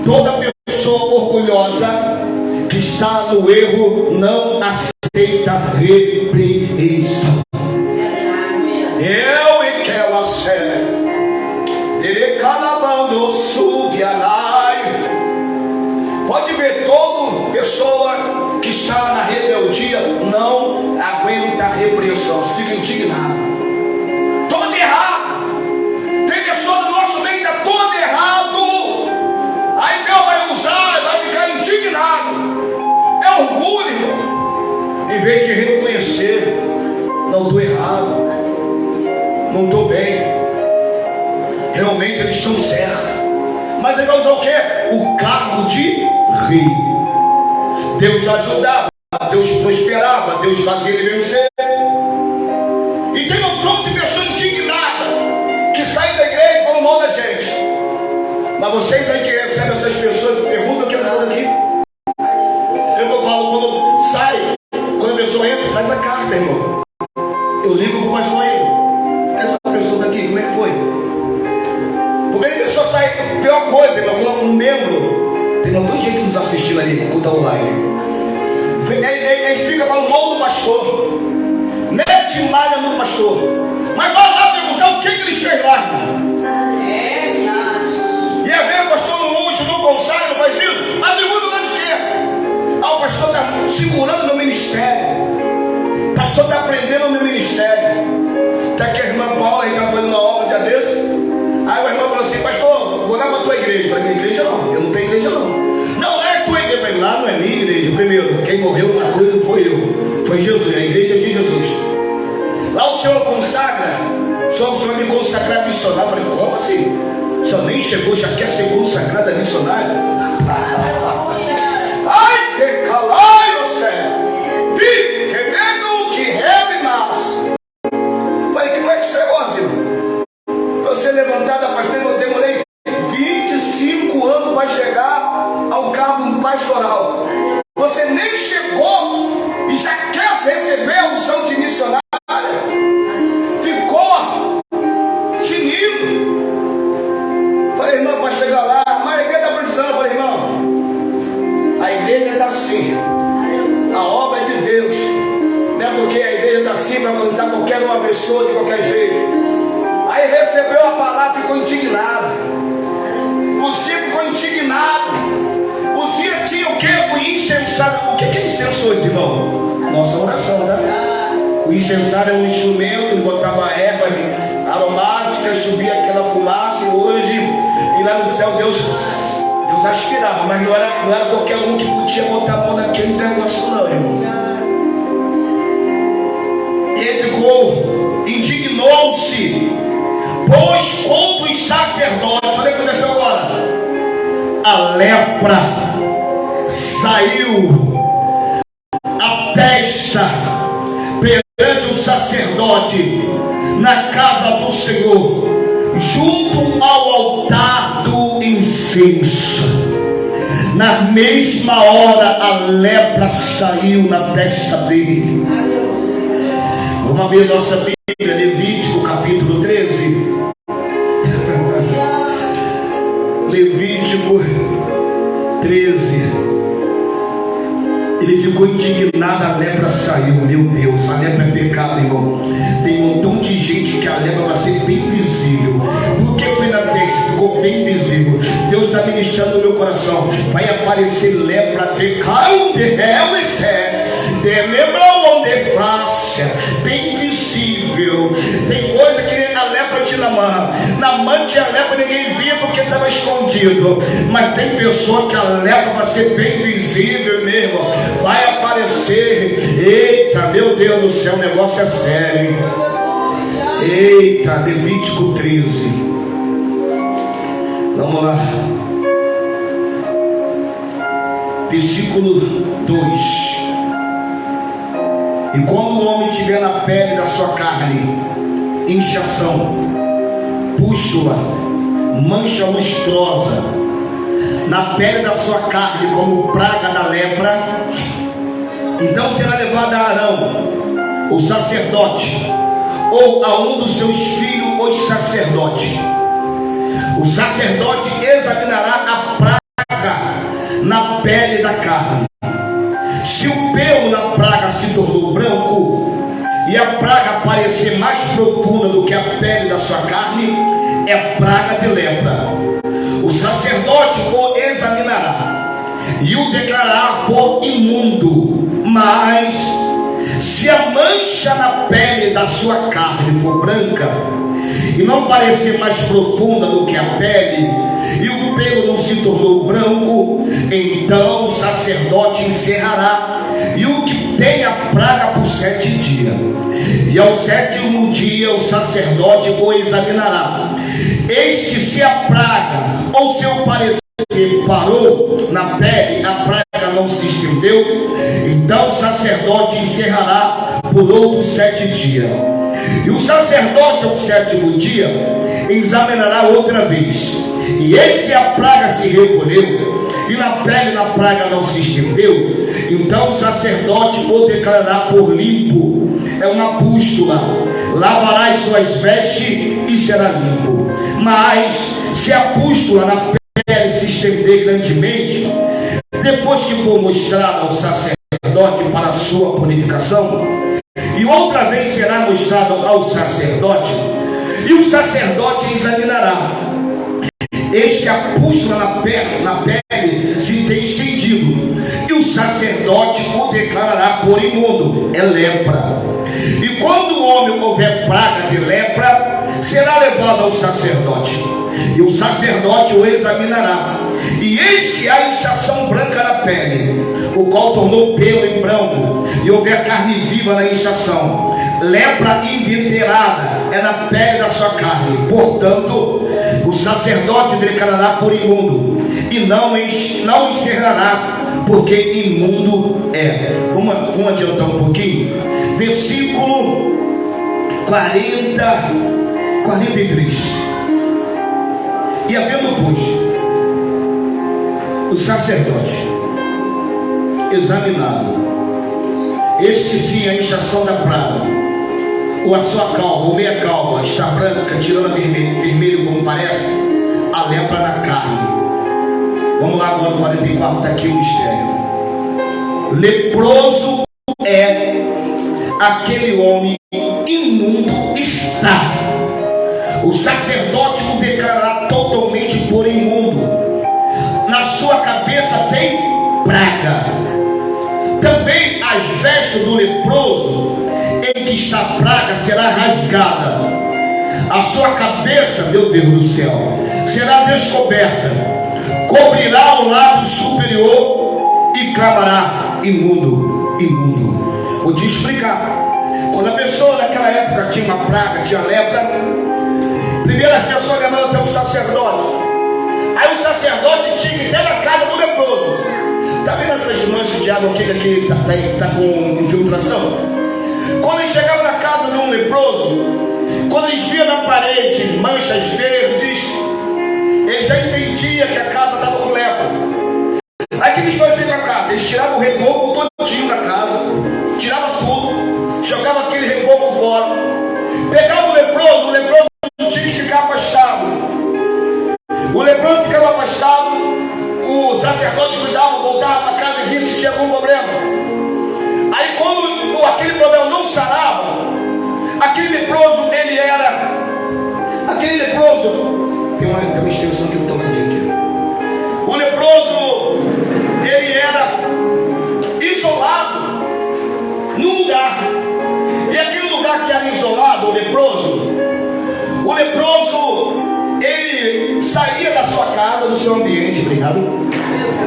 Toda pessoa orgulhosa que está no erro não aceita repreensão. Eu e que ela serve. Ele calabando subianai. Pode ver, toda pessoa que está na rebeldia não aguenta a repreensão, você fica indignado. Todo errado. Tem pessoa do nosso meio que está todo errado. Aí Deus vai usar, vai ficar indignado. É orgulho, irmão. Em vez de reconhecer: não estou errado, não estou bem, realmente eles estão certos. Mas ele vai usar o quê? O cargo de rei. Deus ajudava, Deus prosperava, Deus fazia ele vencer. E tem um montão de pessoas indignadas que saem da igreja e falam mal da gente. Mas vocês aí que recebem essas pessoas, perguntam o que elas são daqui. Eu falo, quando sai, quando a pessoa entra, traz a carta, irmão. Eu ligo para o pastor aí. Essa pessoa daqui, como é que foi? Porque a pessoa sai, pior coisa, irmão, quando um membro. Tem um montão de gente nos assistindo ali, culto online. Ele fica falando mal do pastor, mete malha no pastor, mas vai lá perguntar o que ele fez lá. E às vezes o pastor não usa, não consagra, não faz isso. A pergunta lá esquerda: o pastor está segurando meu ministério, o pastor está aprendendo o meu ministério. Está aqui a irmã Paula, aí está fazendo uma obra um dia desse. Aí o irmão falou assim: pastor, vou lá para a tua igreja. Eu falei: minha igreja não, eu não tenho igreja não. Não é a tua igreja. Eu falei: lá não é minha igreja. Primeiro, quem morreu na cruz não foi eu, foi Jesus, a igreja de Jesus. Lá o Senhor consagra, só o Senhor vai me consagrar missionário. Eu falei: como assim? O Senhor nem chegou, já quer ser consagrado a missionário? Ai, que calai você! Que medo que rebe mais. Falei: como é que você gosta, irmão? Para ser levantado a pastor, eu demorei 25 anos para chegar ao cargo pastoral. Você nem chegou e já quer receber a unção de missionário. Ficou tinindo. Falei: irmão, para chegar lá, mas a igreja está precisando. Falei: irmão, pessoa de qualquer jeito. Aí recebeu a palavra e ficou indignado. Uzia ficou indignado. Uzia tinha o quê? O incensário. O que é incenso hoje, irmão? Nossa oração, tá? O incensário é um instrumento, ele botava erva aromática, subia aquela fumaça. E hoje, e lá no céu, Deus aspirava, mas não era qualquer um que podia botar a mão naquele negócio, não, irmão. Ele ficou, indignou-se, pois contra os sacerdotes, olha o que aconteceu agora. A lepra saiu a testa perante o sacerdote na casa do Senhor, junto ao altar do incenso. Na mesma hora a lepra saiu na testa dele. Vamos abrir nossa Bíblia, Levítico capítulo 13. Levítico 13. Ele ficou indignado, a lepra saiu. Meu Deus, a lepra é pecado, irmão. Tem um montão de gente que a lepra vai ser bem visível. Por que foi na terra? Ficou bem visível. Deus está ministrando no meu coração. Vai aparecer lepra de cão de réu e sé. Lembra onde fácil, bem visível. Tem coisa que a lepra de Naamã tinha lepra, ninguém via porque estava escondido. Mas tem pessoa que a lepra vai ser bem visível mesmo. Vai aparecer. Eita, meu Deus do céu, o negócio é sério. Eita, Levítico 13. Vamos lá. Versículo 2. E quando o homem tiver na pele da sua carne inchação, pústula, mancha lustrosa, na pele da sua carne como praga da lepra, então será levado a Arão, o sacerdote, ou a um dos seus filhos, os sacerdotes. O sacerdote examinará a praga na pele da carne. Se o pelo na praga se tornou branco e a praga parecer mais profunda do que a pele da sua carne, é praga de lepra. O sacerdote o examinará e o declarará por imundo. Mas se a mancha na pele da sua carne for branca e não parecer mais profunda do que a pele, e o pelo não se tornou branco, então o sacerdote encerrará, e o que tem a praga por 7 dias. E ao 7º dia o sacerdote o examinará. Eis que se a praga ou seu parecer parou na pele, a praga não se estendeu, então o sacerdote encerrará por outros 7 dias. E o sacerdote ao 7º dia examinará outra vez, e eis se a praga se recolheu e na pele da praga não se estendeu, então o sacerdote o declarará por limpo. É uma pústula. Lavará as suas vestes e será limpo. Mas se a pústula na pele se estender grandemente, depois que for mostrada ao sacerdote para a sua purificação, e outra vez será mostrado ao sacerdote, e o sacerdote examinará. Eis que a pústula na pele se tem estendido, e o sacerdote o declarará por imundo. É lepra. E quando o homem houver praga de lepra, será levado ao sacerdote, e o sacerdote o examinará. E eis que há inchação branca na pele, o qual tornou pelo em branco, e houver carne viva na inchação, lepra inveterada é na pele da sua carne, portanto o sacerdote declarará por imundo, e não encerrará, porque imundo é. Vamos adiantar um pouquinho. Versículo 43. E havendo, pois, o sacerdote examinado, eis que sim a inchação da praga, ou a sua calva, ou meia calva, está branca, tirando a vermelho como parece, a lepra na carne. Vamos lá agora, 44, está aqui o mistério. Leproso é aquele homem imundo está. O sacerdote o declarará totalmente por imundo. Na sua cabeça tem praga. Também as vestes do leproso em que está a praga será rasgada. A sua cabeça, meu Deus do céu, será descoberta. Cobrirá o lado superior e clamará: imundo, imundo. Vou te explicar. Quando a pessoa naquela época tinha uma praga, tinha lepra, primeiro as pessoas levavam até o sacerdote. Aí o sacerdote tinha que ir até na casa do leproso. Está vendo essas manchas de água aqui que está com infiltração? Quando eles chegavam na casa de um leproso, quando eles viam na parede manchas verdes, eles já entendiam que a casa estava com lepra. Aí o que eles faziam com a casa? Eles tiravam o reboco todinho da casa, tiravam tudo, jogavam aquele reboco fora, pegavam o leproso tinha que ficar afastado. O leproso ficava afastado, o sacerdote cuidava, voltava para casa e via se tinha algum problema. Aí quando aquele problema não sarava, aquele leproso, tem uma extensão que eu estou aqui. O leproso, ele era isolado num lugar. E aquele lugar que era isolado, o leproso, ele saía da sua casa, do seu ambiente, obrigado.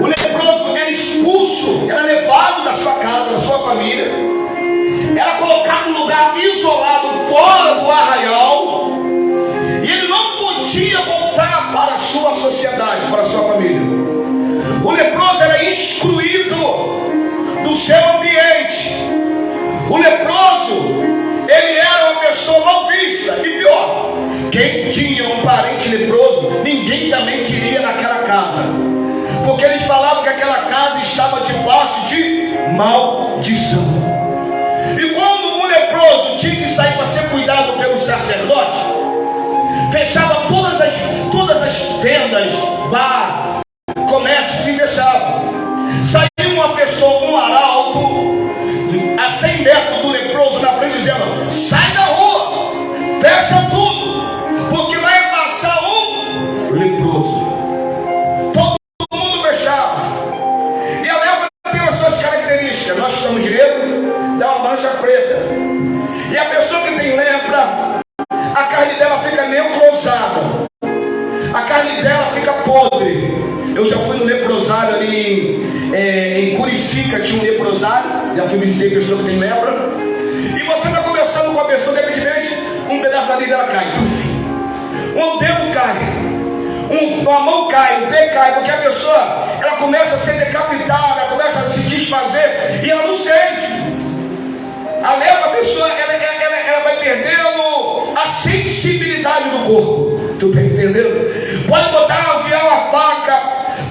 O leproso era expulso, era levado da sua casa, da sua família, era colocado num lugar isolado, fora do arraial, e ele não podia voltar para a sua sociedade, para a sua família. O leproso era excluído do seu ambiente. O leproso, ele era uma pessoa mal vista, e pior, quem tinha um parente leproso, ninguém também queria naquela casa, porque eles falavam que aquela casa estava debaixo de maldição. E quando um leproso tinha que sair para ser cuidado pelo sacerdote, fechava todas as vendas, bar, comércio se fechava. Saía uma pessoa, um arauto, a 100 metros do leproso na frente, dizendo: sai da rua, fecha tudo, porque vai passar um leproso. Todo mundo fechava. E a lepra tem as suas características. Nós que estamos de negro, dá uma mancha preta. E a pessoa que tem lepra, a carne dela fica necrosada, a carne dela fica podre. Eu já fui no leprosário ali em Curicica, tinha um leprosário, já fui visitar pessoa que tem lepra. E você está conversando com a pessoa, de repente um pedaço da língua dela cai, um dedo cai, uma mão cai, um pé cai, porque a pessoa, ela começa a ser decapitada, ela começa a se desfazer e ela não sente. A lepra, a pessoa, ela vai perdendo a sensibilidade do corpo. Tu está entendendo? Pode botar uma faca,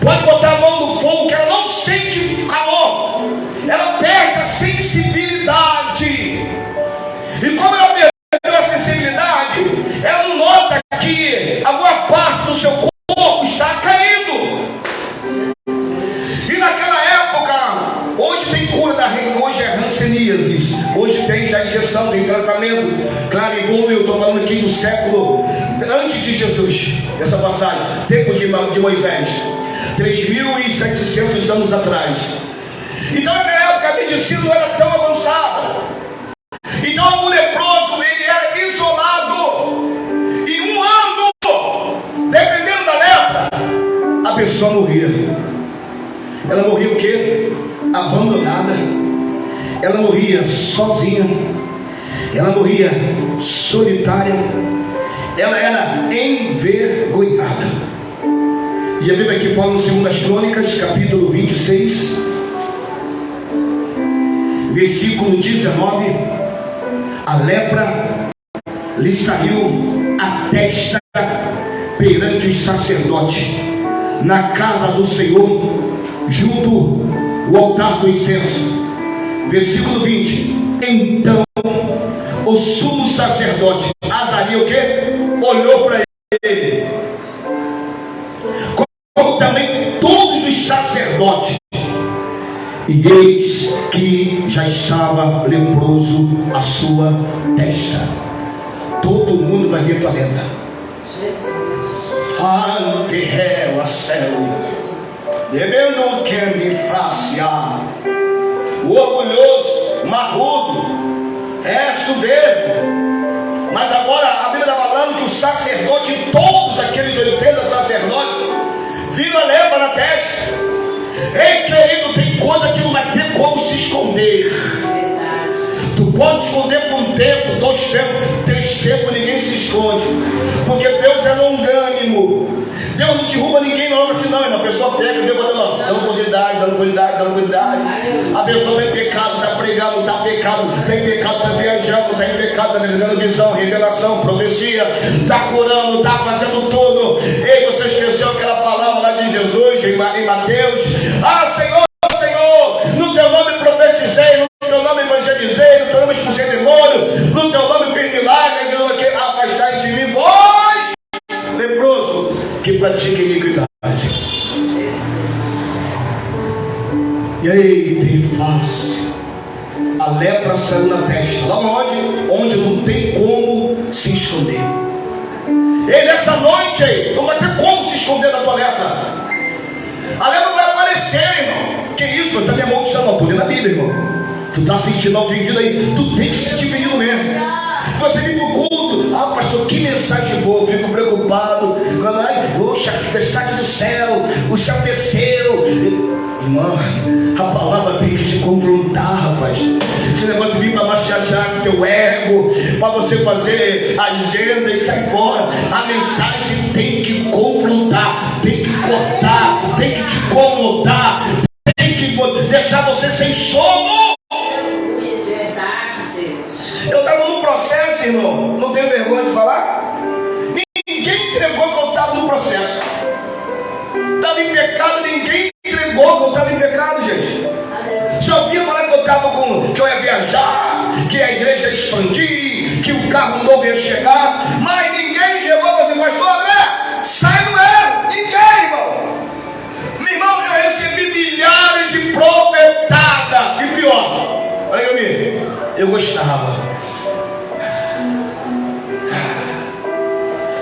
pode botar a mão no fogo, que ela não sente calor, ela perde a sensibilidade. E como ela perdeu a sensibilidade, ela não nota que alguma parte do seu corpo está caindo. E naquela época, hoje tem cura hoje é hanseníase, hoje tem já injeção, tem tratamento. Claro, evoluiu, estou falando aqui do século antes de Jesus, essa passagem, tempo de Moisés, 3.700 anos atrás. Então naquela época a medicina não era tão avançada. Então o leproso, ele era isolado. E um ano, dependendo da lepra, a pessoa morria. Ela morria o quê? Abandonada. Ela morria sozinha. Ela morria solitária. Ela era envergonhada. E a Bíblia aqui fala em 2 Crônicas, capítulo 26, versículo 19: a lepra lhe saiu a testa perante os sacerdotes na casa do Senhor, junto ao altar do incenso. Versículo 20: então o sumo sacerdote Azaria, o quê? Olhou para ele, como também todos os sacerdotes, e eis que já estava leproso a sua testa. todo mundo vai ver tua lepra. Ante réu a céu, devendo que me faça. O orgulhoso, marrudo, é soberbo. Mas agora a Bíblia está falando que o sacerdote, todos aqueles 80 sacerdotes, viram a lepra na testa. Ei, querido, tem coisa que não vai ter como se esconder. Tu pode esconder por um tempo, 2 tempos, 3 tempos, ninguém se esconde. Porque Deus é longânimo. Deus não derruba ninguém não, assim não, irmão. A pessoa pega, Deus vai dando continuidade. A pessoa tem pecado, está pregando, está pecado, tem pecado, está viajando, está em pecado, está dando visão, revelação, profecia, está curando, está fazendo tudo. Ei, você esqueceu aquela palavra lá de Jesus em Mateus? Ah, Senhor, no teu nome profetizei, no teu nome evangelizei, no teu nome expulsei demônio, no teu nome fiz milagres, e não quero afastar de mim vós, leproso, que pratica iniquidade. E aí, tem face. A lepra saiu na testa, lá onde não tem como se esconder. E nessa noite, não vai ter como se esconder da tua lepra. A lepra vai aparecer, irmão. Que isso, está me amaldiçoando, estou lendo a Bíblia, irmão. Tu está sentindo ofendido aí, tu tem que se sentir ofendido mesmo. Você vem pro culto, ah, pastor, que mensagem boa, eu fico preocupado. Ai, poxa, mensagem do céu, o céu desceu. Irmão, a palavra tem que te confrontar, rapaz. Esse negócio de vir para machajar teu ego, para você fazer agenda e sair fora. A mensagem tem que confrontar, tem que cortar, tem que te incomodar, tem que deixar você sem sono. Eu estava num processo, irmão, não tenho vergonha de falar. Ninguém entregou que eu estava no processo. Estava em pecado, ninguém entregou que eu estava em pecado, gente. Só vinha falar que eu estava que eu ia viajar, que a igreja ia expandir, que o carro novo ia chegar, mas ninguém chegou e falou assim, pastor André, sai do erro. Ninguém, irmão. Meu irmão, eu recebi milhares de profetadas. E pior, olha comigo, eu gostava.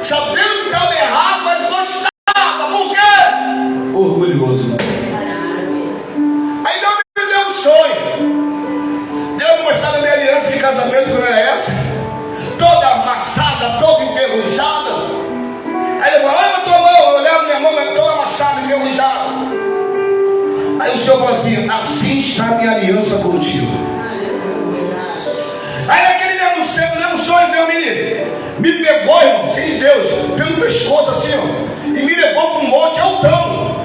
Sabendo que estava errado, mas gostava. Por quê? Orgulhoso. Aí Deus me deu um sonho. Deus me mostrava a minha aliança de casamento, que não era essa. Toda amassada, toda enferrujada. Aí ele falou, olha a tua mão. Eu olhava minha mão, mas toda amassada, enferrujada. Aí o Senhor falou assim, assim está a minha aliança contigo. Aí naquele mesmo sonho, Deus me pegou, irmão, sem Deus, pelo pescoço assim, ó, e me levou para um monte altão.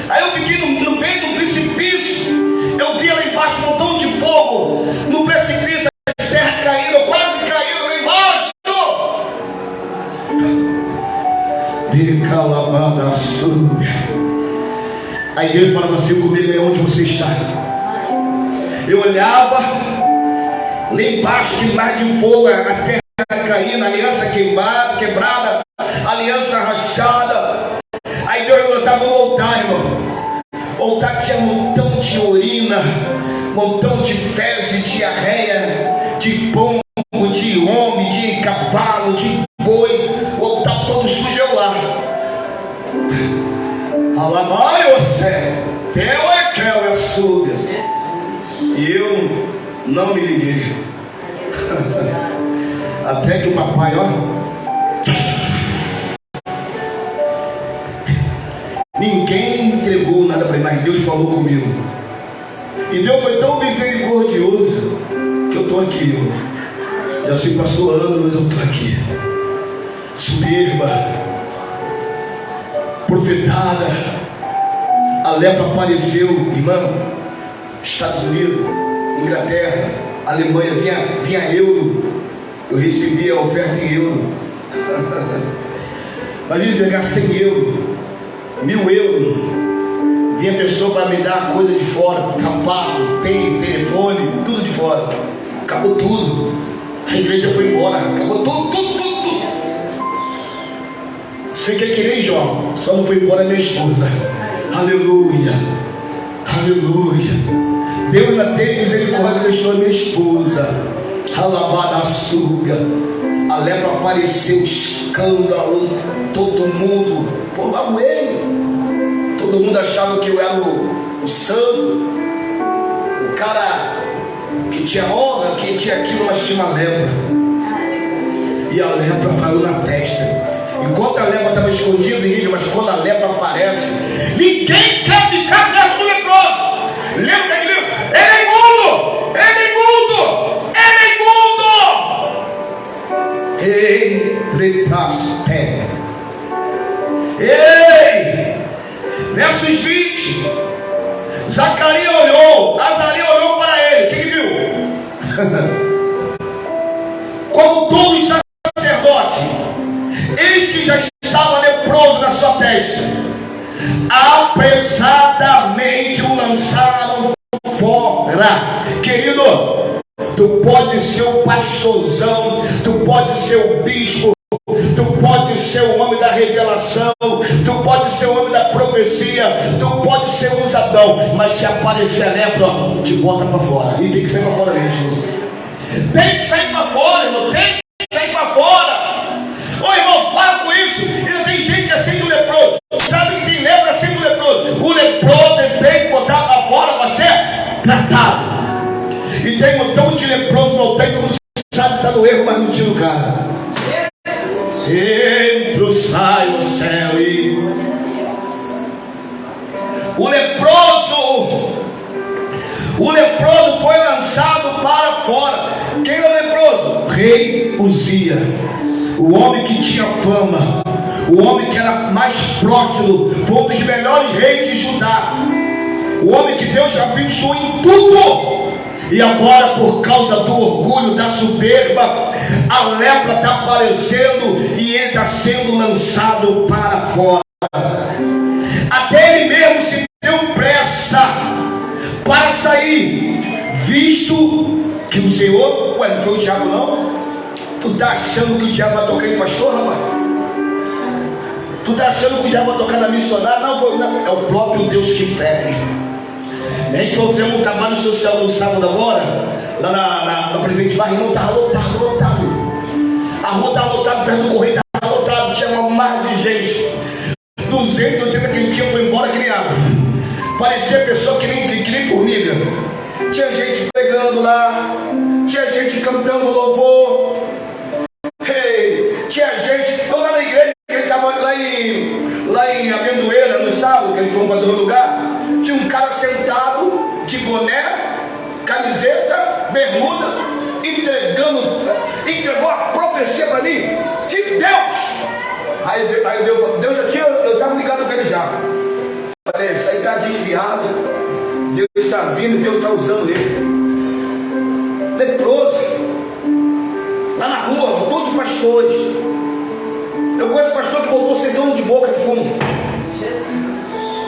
Aí eu fiquei no meio do precipício. Eu via lá embaixo um montão de fogo. No precipício, as terras caíram, quase caíram lá embaixo. De calabada súbia. Aí Deus falava assim comigo, é onde você está. Eu olhava, lá embaixo de mar de fogo, a terra caindo, a aliança quebrada, a aliança rachada. Aí Deus estava no altar, irmão. O altar tinha um montão de urina, montão de fezes, de diarreia, de pombo, de homem, de cavalo, de boi. O altar todo sujo eu lá. Alabai você, teu é creu, é súbia. E eu não me liguei. Até que o papai, ó, ninguém entregou nada para mim, mas Deus falou comigo. E Deus foi tão misericordioso que eu estou aqui, ó. Já se passou anos, mas eu estou aqui. Soberba, profetada, a lepra apareceu, irmão. Estados Unidos, Inglaterra, Alemanha, vinha euro. Eu recebia a oferta em euro. Imagina pegar 100 euros, 1000 euros. Vinha pessoa para me dar coisa de fora, sapato, telefone, tudo de fora. Acabou tudo. A igreja foi embora, acabou tudo. Fiquei que nem Jó, só não foi embora minha esposa. Aleluia. Deus ainda teve misericórdia, deixou a minha esposa. Alabada suga. A a lepra apareceu, escândalo, todo mundo, pô, logo ele, todo mundo achava que eu era o santo, o cara que tinha honra, que tinha aquilo, mas tinha uma lepra, e a lepra caiu na testa. Enquanto a lepra estava escondida, igreja, mas quando a lepra aparece, ninguém quer ficar perto do leproso. Lembra daquele livro? Ele é imundo! Ele é imundo! Ele é imundo! Entre as terras. Ei! Versos 20. Zacarias olhou, Azarias olhou para ele. Quem viu? Como todos os sacerdotes, eis que já estava leproso na sua testa. Apressadamente o lançaram fora. Querido, tu pode ser o pastorzão, tu pode ser o bispo, tu pode ser o homem da revelação, tu pode ser o homem da profecia, tu pode ser um usadão, mas se aparecer a lepra, te bota para fora. E tem que sair para fora mesmo. Tem que sair para fora, irmão. Tem que sair para fora. Ô irmão, para com isso. Ainda tem gente que acende o leproso. Sabe que tem lepra acende o leproso. O leproso ele tem que botar para fora para ser tratado. E tem um montão de leproso no altar, todo mundo sabe que está no erro, mas não tira o cara. Entro, sai o céu e o leproso foi lançado para fora. Quem é o leproso? Rei Uzias, o homem que tinha fama, o homem que era mais próximo, foi um dos melhores reis de Judá, o homem que Deus abençoou em tudo. E agora, por causa do orgulho, da soberba, a lepra está aparecendo e ele está sendo lançado para fora. Até ele mesmo se deu pressa para sair, visto que o Senhor, ué, não foi o diabo não? Tu está achando que o diabo vai tocar em pastor, rapaz? Tu está achando que o diabo vai tocar na missionária? Não, é o próprio Deus que fere. A gente foi fazer um trabalho social no sábado agora, lá na Presidente Vargas, não estava lotado. A rua estava lotada, perto do correio estava lotado, tinha uma mar de gente. 280 que a gente tinha foi embora que nem água. Parecia pessoa que nem formiga. Tinha gente pregando lá, tinha gente cantando louvor. Hey, tinha gente, eu lá na igreja, que ele estava lá em Amendoeira, no sábado, que ele foi para outro lugar. Tinha um cara sentado, de boné, camiseta, bermuda, entregou a profecia para mim, de Deus. Aí Deus já tinha, eu estava ligado com ele já. Falei, isso aí está desviado, Deus está vindo, Deus está usando ele. Leproso, lá na rua, um montão de pastores. Eu conheço pastor que voltou sem dono de boca de fumo.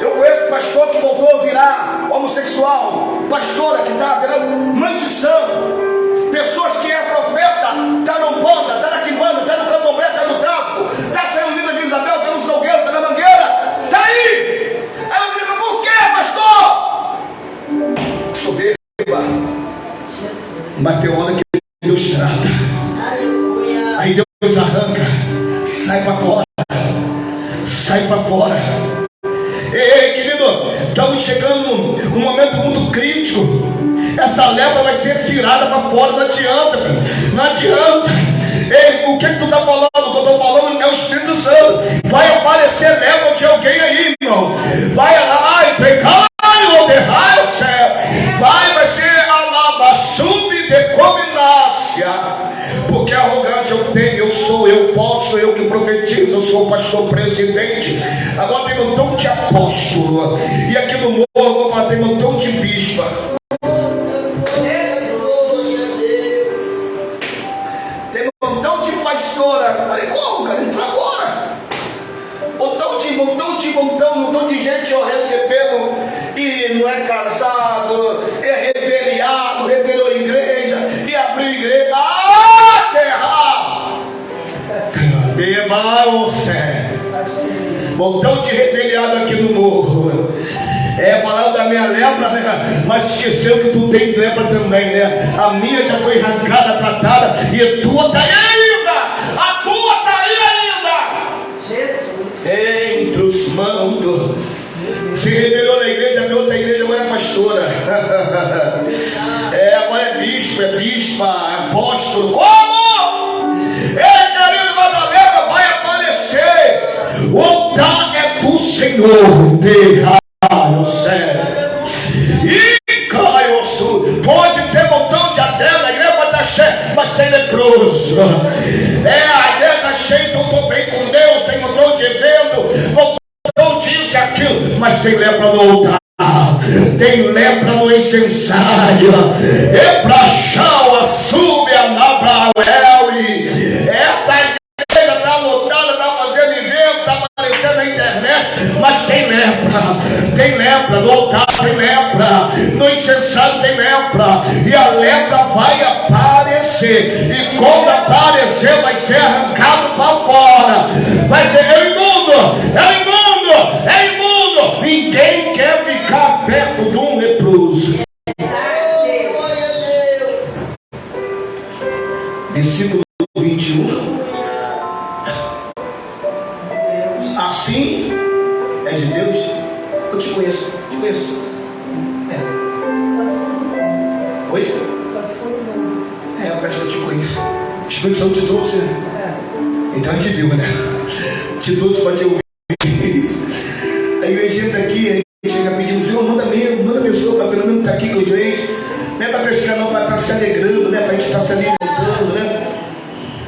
Eu conheço pastor que voltou a virar homossexual, pastora que está virando mãe de santo, pessoas que é profeta, está no banda, está na quimbanda, está no candomblé, está no tráfico, está saindo linda de Isabel, está no salgueiro, está na mangueira, está aí. Aí você diz, por quê, pastor? Soberba. Mas tem hora que Deus trata, aí Deus arranca, sai para fora, sai para fora. Ei, querido, estamos chegando num momento muito crítico. Essa lepra vai ser tirada para fora, não adianta, não adianta. Ei, o que tu está falando? O que eu estou falando é o Espírito Santo. Vai aparecer lepra de alguém aí, irmão. Vai lá, pecar o derraio, céu. Vai ser alabaçume de cominácia. Porque arrogante eu tenho, eu posso, eu que profetizo, eu sou pastor presidente. Agora tem um montão de apóstolo. E aqui no morro eu vou falar, tem um montão de bispa. Tem um montão de pastora. Falei, como, cara? Entra agora. Montão de gente ó, recebendo e não é casado, é rebeliado, rebelou a igreja e abriu a igreja. Ah, terra! Beba o céu. Montão de rebeliado aqui no morro. Falando da minha lepra, né? Mas esqueceu que tu tem lepra também, né? A minha já foi arrancada, tratada, e tua tá aí ainda. bispo, é bispa, é apóstolo. Como? Querido, mas a lepra vai aparecer. O altar é do Senhor. Derraio céu. E caiu sul. Pode ter montão de adela, a igreja está cheia, mas tem leproso. A igreja está cheia, então estou bem com Deus, tem montão de evento, montão disso e aquilo, mas tem lepra no altar. Tem lepra no incensário. Ebrachau, sube a Nabrauel. Esta igreja está lotada, está fazendo evento, está aparecendo na internet, mas tem lepra. Tem lepra no altar, tem lepra no incensário, tem lepra. E a lepra vai aparecer. E quando aparecer, vai ser arrancado para fora. Vai ser imundo, é imundo, é imundo. Ninguém quer ficar perto de um leproso. Versículo 21. Assim é de Deus. Eu te conheço, te conheço. Oi? Eu acho que eu te conheço. O Espírito Santo te trouxe. Então a gente viu, né? Te trouxe para te ouvir isso. A igreja está aqui, a gente chega pedindo, Senhor, manda pessoa para pelo menos estar aqui com a gente. Não é para pescar, não, para estar se alegrando, né? Para a gente estar se alimentando, né?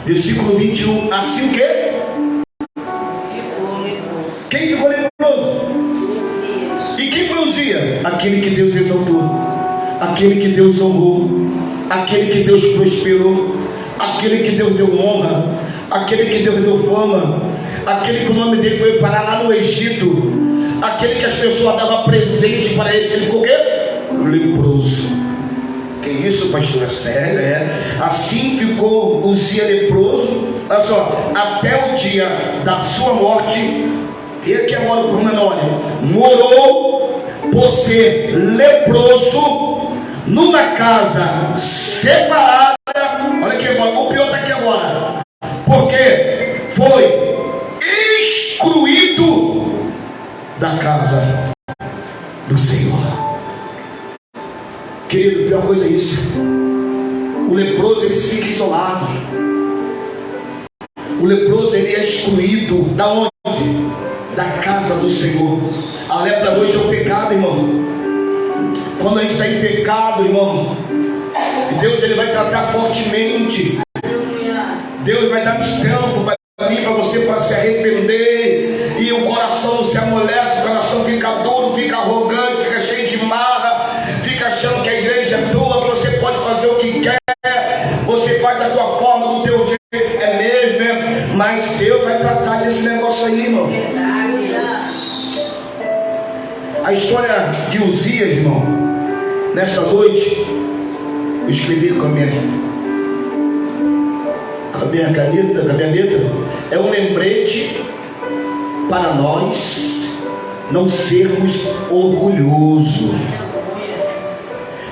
Versículo 21. Assim o quê? Quem ficou leproso? E quem foi Uzias? Aquele que Deus exaltou, aquele que Deus honrou, aquele que Deus prosperou, aquele que Deus deu honra, aquele que Deus deu fama, aquele que o nome dele foi parar lá no Egito, aquele que as pessoas davam presente para ele. Ele ficou o quê? Leproso. Que isso, pastor? É sério? Assim ficou Uzias leproso. Olha só, até o dia da sua morte. E aqui agora o pormenor: morou por ser leproso numa casa separada. Olha aqui agora, o pior está aqui agora, porque foi excluído da casa do Senhor. Querido, a pior coisa é isso. O leproso, ele fica isolado. O leproso, ele é excluído. Da onde? Da casa do Senhor. A lepra hoje é o pecado, irmão. Quando a gente está em pecado, irmão, Deus, ele vai tratar fortemente. Deus vai dar tempo para mim, para você, para se arrepender. E o coração se amolece, o coração fica duro, fica arrogante, fica cheio de marra, fica achando que a igreja é tua, que você pode fazer o que quer, você faz da tua forma, do teu jeito. É mesmo, mas Deus vai tratar desse negócio aí, irmão. A história de Uzias, irmão, nesta noite, eu escrevi com a minha caneta, com a minha letra. É um lembrete para nós não sermos orgulhosos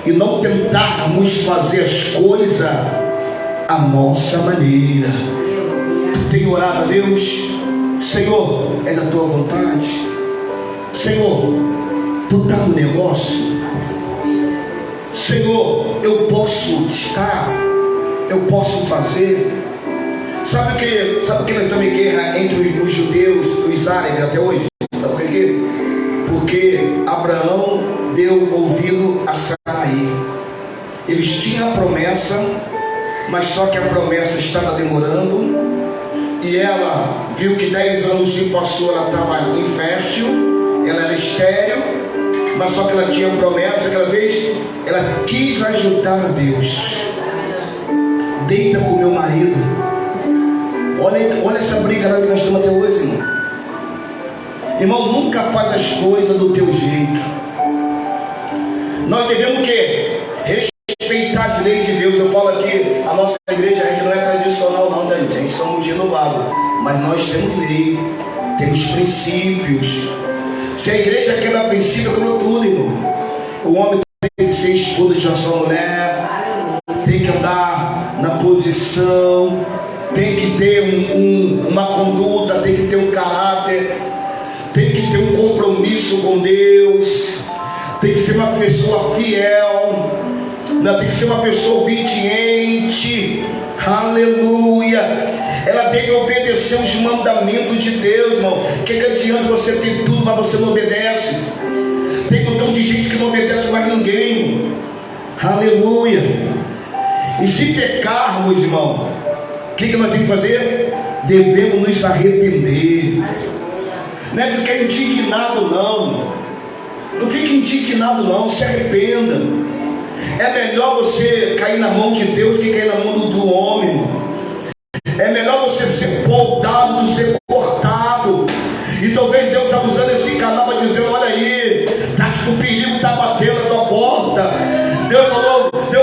e não tentarmos fazer as coisas à nossa maneira. Tu tem orado a Deus? Senhor, é da tua vontade? Senhor, tu está no negócio? Senhor, eu posso estar? Eu posso fazer? Sabe o que nós estamos em guerra entre os judeus e os árabes até hoje? Sabe por quê? Porque Abraão deu ouvido a Sarai. Eles tinham a promessa, mas só que a promessa estava demorando. E ela viu que 10 anos se passou, ela estava infértil, ela era estéril, mas só que ela tinha promessa. Aquela vez ela quis ajudar a Deus. Deita com meu marido. Olha essa briga lá que nós estamos até hoje, irmão. Irmão, nunca faz as coisas do teu jeito. Nós devemos o quê? Respeitar as leis de Deus. Eu falo aqui, a nossa igreja, a gente não é tradicional não, da gente. A gente somos renovados. Mas nós temos lei, temos princípios. Se a igreja quebra princípio, quebra tudo, irmão. O homem tem que ser esposa de sua mulher, tem que andar na posição, tem que ter uma conduta, tem que ter um caráter, tem que ter um compromisso com Deus, tem que ser uma pessoa fiel. Ela tem que ser uma pessoa obediente. Aleluia. Ela tem que obedecer os mandamentos de Deus, irmão. O que adianta você ter tudo, mas você não obedece? Tem um montão de gente que não obedece mais ninguém. Aleluia. E se pecarmos, irmão, o que nós temos que fazer? Devemos nos arrepender. Não é ficar indignado, não. Não fique indignado, não. Se arrependa. É melhor você cair na mão de Deus que cair na mão do homem. É melhor você ser podado do que ser cortado. E talvez Deus está usando esse canal para dizer: olha aí, o perigo está batendo na tua porta. Deus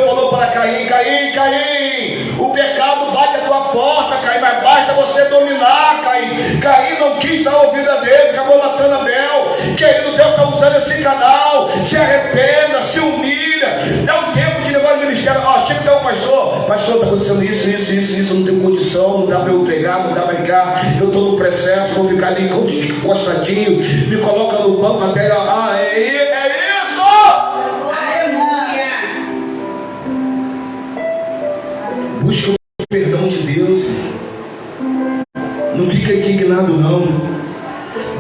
falou para Caim: Caim, o pecado bate a tua porta, Caim, mas basta você dominar, Caim. Caim não quis dar ouvido a Deus, acabou matando Abel. Querido, Deus está usando esse canal. Se arrependa, se humilha. Dá um tempo de negócio de ministério. Chega até o pastor, está acontecendo isso, não tenho condição, não dá para eu pregar, não dá para pregar, eu estou no processo, vou ficar ali encostadinho, me coloca no banco até. É isso! Aleluia! Busca o perdão de Deus. Não fica indignado, não.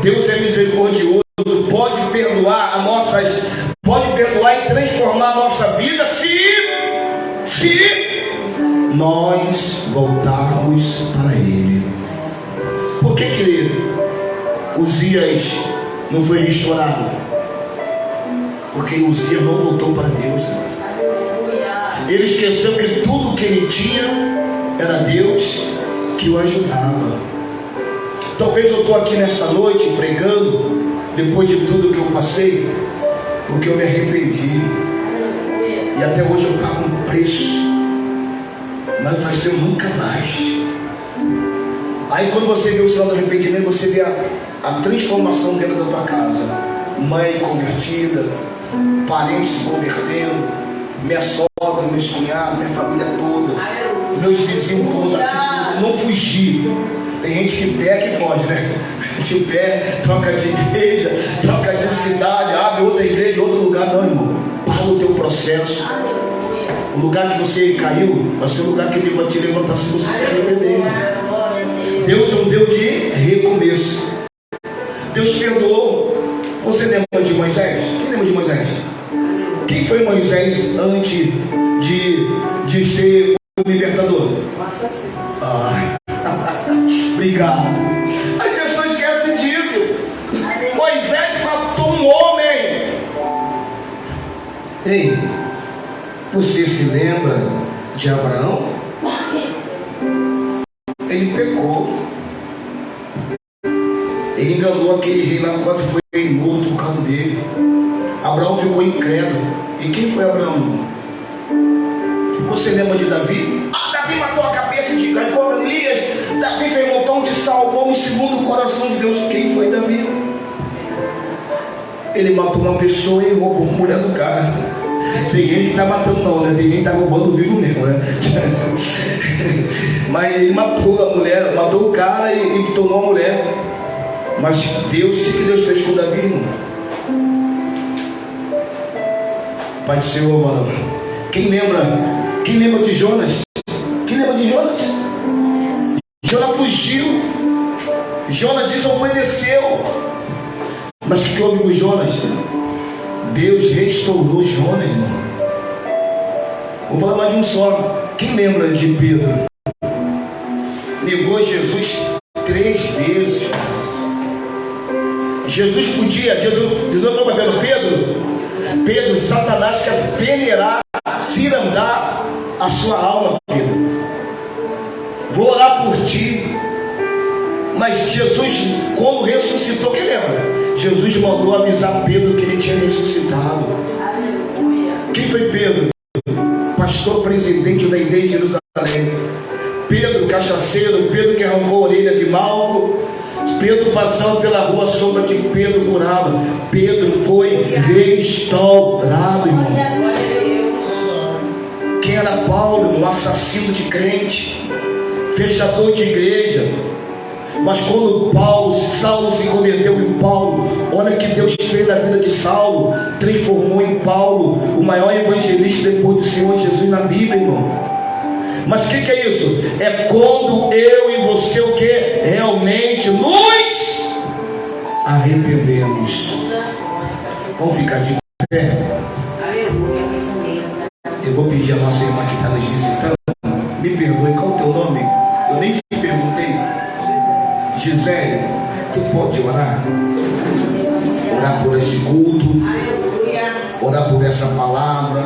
Deus é misericordioso, pode perdoar e transformar a nossa vida se nós voltarmos para Ele. Por que Uzias não foi restaurado? Porque Uzias não voltou para Deus. Ele esqueceu que tudo que ele tinha era Deus que o ajudava. Talvez eu estou aqui nesta noite pregando depois de tudo que eu passei, porque eu me arrependi e até hoje eu pago um preço, mas vai ser nunca mais. Aí quando você vê o sinal do arrependimento, você vê a transformação dentro da tua casa. Mãe convertida, parentes se convertendo, minha sogra, meus cunhados, minha família toda, meus vizinhos todos, não fugir. Tem gente que peca e foge, né? De pé, troca de igreja, troca de cidade, abre outra igreja, outro lugar. Não, irmão, para o teu processo. O lugar que você caiu vai ser o lugar que Deus vai te levantar se você se arrepender. Deus é um Deus de recomeço. Deus perdoou. Você lembra de Moisés? Quem lembra de Moisés? Quem foi Moisés antes de ser o libertador? Obrigado. As pessoas esquecem disso. Moisés matou um homem. Ei, você se lembra de Abraão? Ele pecou. Ele enganou aquele rei lá, quase foi morto por causa dele. Abraão ficou incrédulo. E quem foi Abraão? Você lembra de Davi? Davi matou a cabeça de Golias. Davi fez um montão de salmos segundo o coração de Deus. Quem foi Davi? Ele matou uma pessoa e roubou a mulher do cara. Tem gente que está matando não, né? Tem gente que está roubando vivo mesmo, né? Mas ele matou a mulher, matou o cara e tomou a mulher. Mas Deus, o que Deus fez com Davi, irmão? Pai do Senhor, mano. Quem lembra de Jonas? Quem lembra de Jonas? Jonas fugiu. Jonas desobedeceu. Mas o que houve com Jonas? Deus restaurou Jonas, irmão. Vou falar mais de um só. Quem lembra de Pedro? Negou Jesus 3 vezes. Jesus falou para Pedro, Satanás quer peneirar, cirandar a sua alma, Pedro. Vou orar por ti. Mas Jesus, quando ressuscitou, quem lembra? Jesus mandou avisar Pedro que ele tinha ressuscitado. Aleluia. Quem foi Pedro? Pastor presidente da igreja de Jerusalém. Pedro cachaceiro, Pedro que arrancou a orelha de Malco. Pedro passando pela rua, a sombra de Pedro curava. Pedro foi restaurado, irmão. Quem era Paulo? Um assassino de crente, fechador de igreja. Mas quando Saulo se converteu em Paulo, olha que Deus fez na vida de Saulo, transformou em Paulo o maior evangelista depois do Senhor Jesus na Bíblia, irmão. Mas o que é isso? É quando eu e você o que? Realmente nos arrependemos. Vamos ficar de pé. Eu vou pedir a nossa irmã que está nos visitando, me perdoe, qual é o teu nome? Eu nem te perguntei. Gisele, tu pode orar? Orar por esse culto, orar por essa palavra.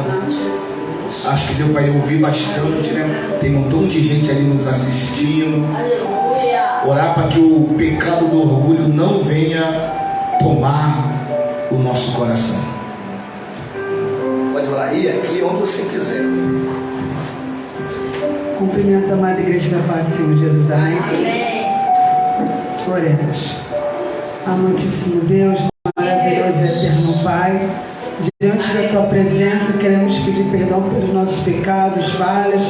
Acho que deu para eu ouvir bastante, né? Tem um montão de gente ali nos assistindo. Orar para que o pecado do orgulho não venha tomar o nosso coração. Pode orar aí, aqui, onde você quiser. Cumprimento a amada igreja da paz do Senhor Jesus. Amém. Oremos. Amantíssimo Deus, maravilhoso e eterno Pai, diante da Tua presença queremos pedir perdão pelos nossos pecados, falhas,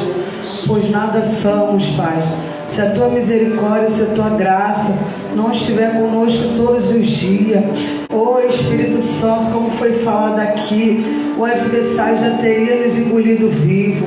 pois nada somos, Pai. Se a Tua misericórdia, se a Tua graça não estiver conosco todos os dias, ô Espírito Santo, como foi falado aqui, o adversário já teria nos engolido vivo.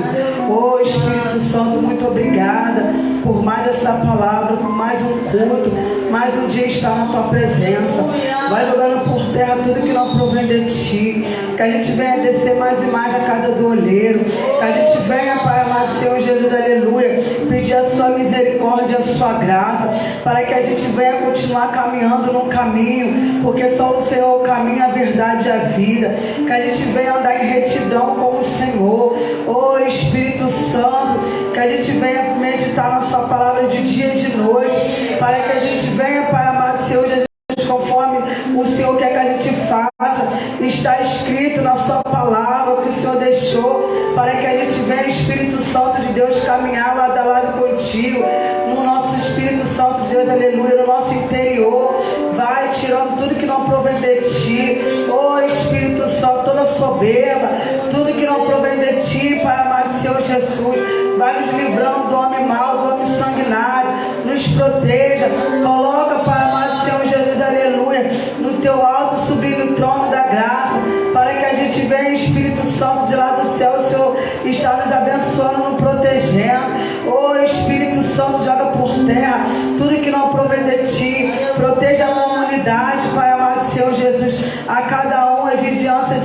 Ô Espírito Santo, muito obrigada por mais essa palavra, por mais um culto, mais um dia estar na Tua presença. Vai jogando por terra tudo que não provém de Ti, que a gente venha descer mais e mais a casa do olheiro, que a gente venha, Pai amado Senhor Jesus, aleluia, pedir a Sua misericórdia, a Sua graça, para que a gente venha continuar caminhando no caminho, porque só o Senhor é o caminho, a verdade e a vida, que a gente venha andar em retidão com o Senhor. Ô Espírito Santo, que a gente venha meditar na Sua palavra de dia e de noite, para que a gente venha, Pai amado Senhor Jesus, conforme o Senhor quer que a gente faça. Está escrito na Sua palavra que o Senhor deixou, para que a gente venha, Espírito Santo de Deus, caminhar lado a lado contigo, no nosso Espírito Santo de Deus, aleluia, no nosso interior. Vai tirando tudo que não provém de Ti, ô Espírito Santo, toda soberba, tudo que não provém de Ti, Pai amado Senhor Jesus. Vai nos livrando do homem mau, do homem sanguinário, nos proteja, coloca, Pai amado Senhor Jesus, aleluia, no Teu alto sublime trono da graça, para que a gente venha, Espírito Santo, de lá do céu, o Senhor está nos abençoando, nos protegendo. Ô Espírito Santo, joga por terra tudo que não provém de Ti, proteja a comunidade, Pai amado Senhor Jesus, a cada um, a vizinhança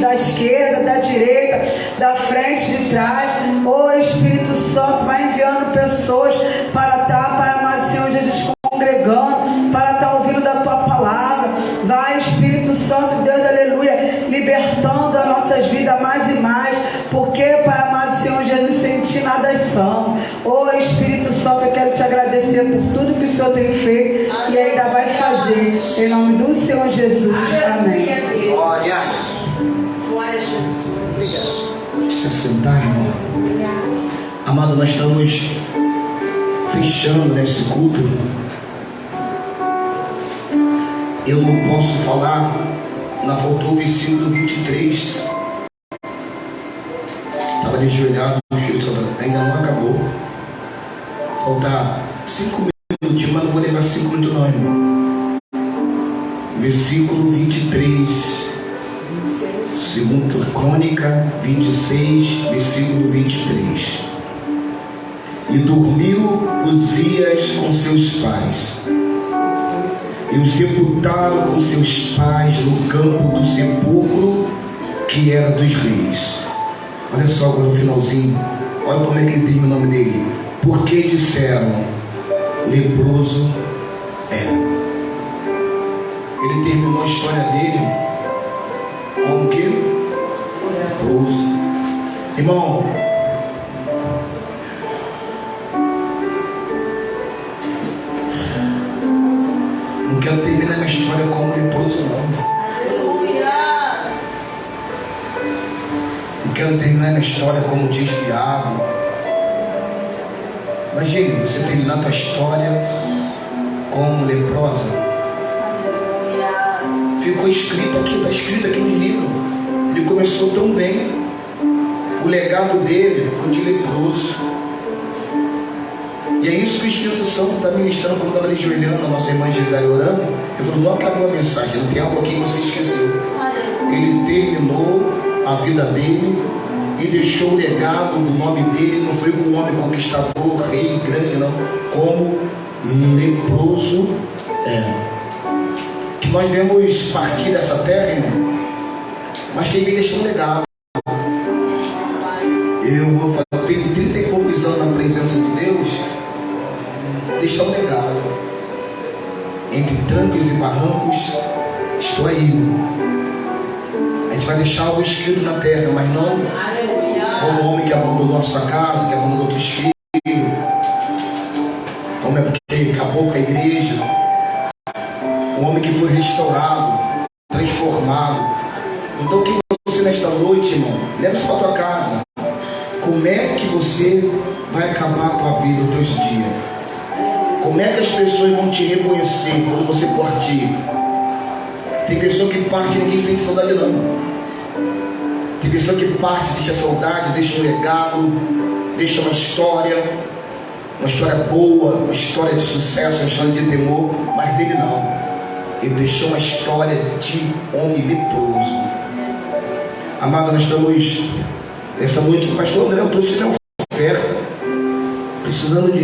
da esquerda, da direita, da frente, de trás. Ô Espírito Santo, vai enviando pessoas para estar, Pai amado Senhor Jesus, congregando, para estar ouvindo da Tua palavra. Vai, Espírito Santo, Deus, aleluia, libertando as nossas vidas mais e mais, porque, Pai amado Senhor Jesus, sem Ti nada somos. Ô Espírito Santo, eu quero Te agradecer por tudo que o Senhor tem feito e ainda vai fazer, em nome do Senhor Jesus. Amém. Glória. Glória a Jesus. Obrigado. Se sentar, irmão. Amado, nós estamos fechando nesse culto. Eu não posso falar, na faltou o versículo 23. Estava ajoelhado, ainda não acabou. Falta 5 minutos, mas não vou levar 5 minutos não, irmão. Versículo 23. Segundo Crônica 26, versículo 23. E dormiu Uzias com seus pais, e o sepultaram com seus pais no campo do sepulcro que era dos reis. Olha só agora no finalzinho, olha como é que ele termina o nome dele. Porque disseram, leproso é. Ele terminou a história dele como que? Leproso. Irmão, não quero terminar minha história como leproso, não. Aleluia. Não quero terminar minha história como desviado. Imagine você terminar a tua história como leprosa. Ficou escrito aqui, está escrito aqui no livro. Ele começou tão bem. O legado dele foi de leproso. E é isso que o Espírito Santo está ministrando quando estava ali Juliana, nossa irmã Gisele, orando. Ele falou, não acabou a mensagem, não tem algo aqui que você esqueceu. Ele terminou a vida dele e deixou o legado do nome dele. Não foi como um homem conquistador, rei, grande, não. Como um leproso. Que nós devemos partir dessa terra, irmão, mas que ele deixou um legado. Eu tenho 30 e poucos anos na presença de Deus. Deixar um legado. Entre trancos e barrancos, estou aí. A gente vai deixar algo escrito na terra, mas não como o homem que abandonou a sua casa, que abandonou outros filhos, como é porque acabou com a igreja, um homem que foi restaurado, transformado. Então que você nesta noite, irmão, leva isso para a tua casa. Como é que você vai acabar a tua vida, os teus dias? Como é que as pessoas vão te reconhecer quando você partir? Tem pessoa que parte e ninguém sente saudade não. Tem pessoa que parte, deixa saudade, deixa um legado, deixa uma história boa, uma história de sucesso, uma história de temor, mas dele não. Ele deixou uma história de homem leproso. Amado, nós estamos esta noite, pastor André, eu estou sem oferta, precisando de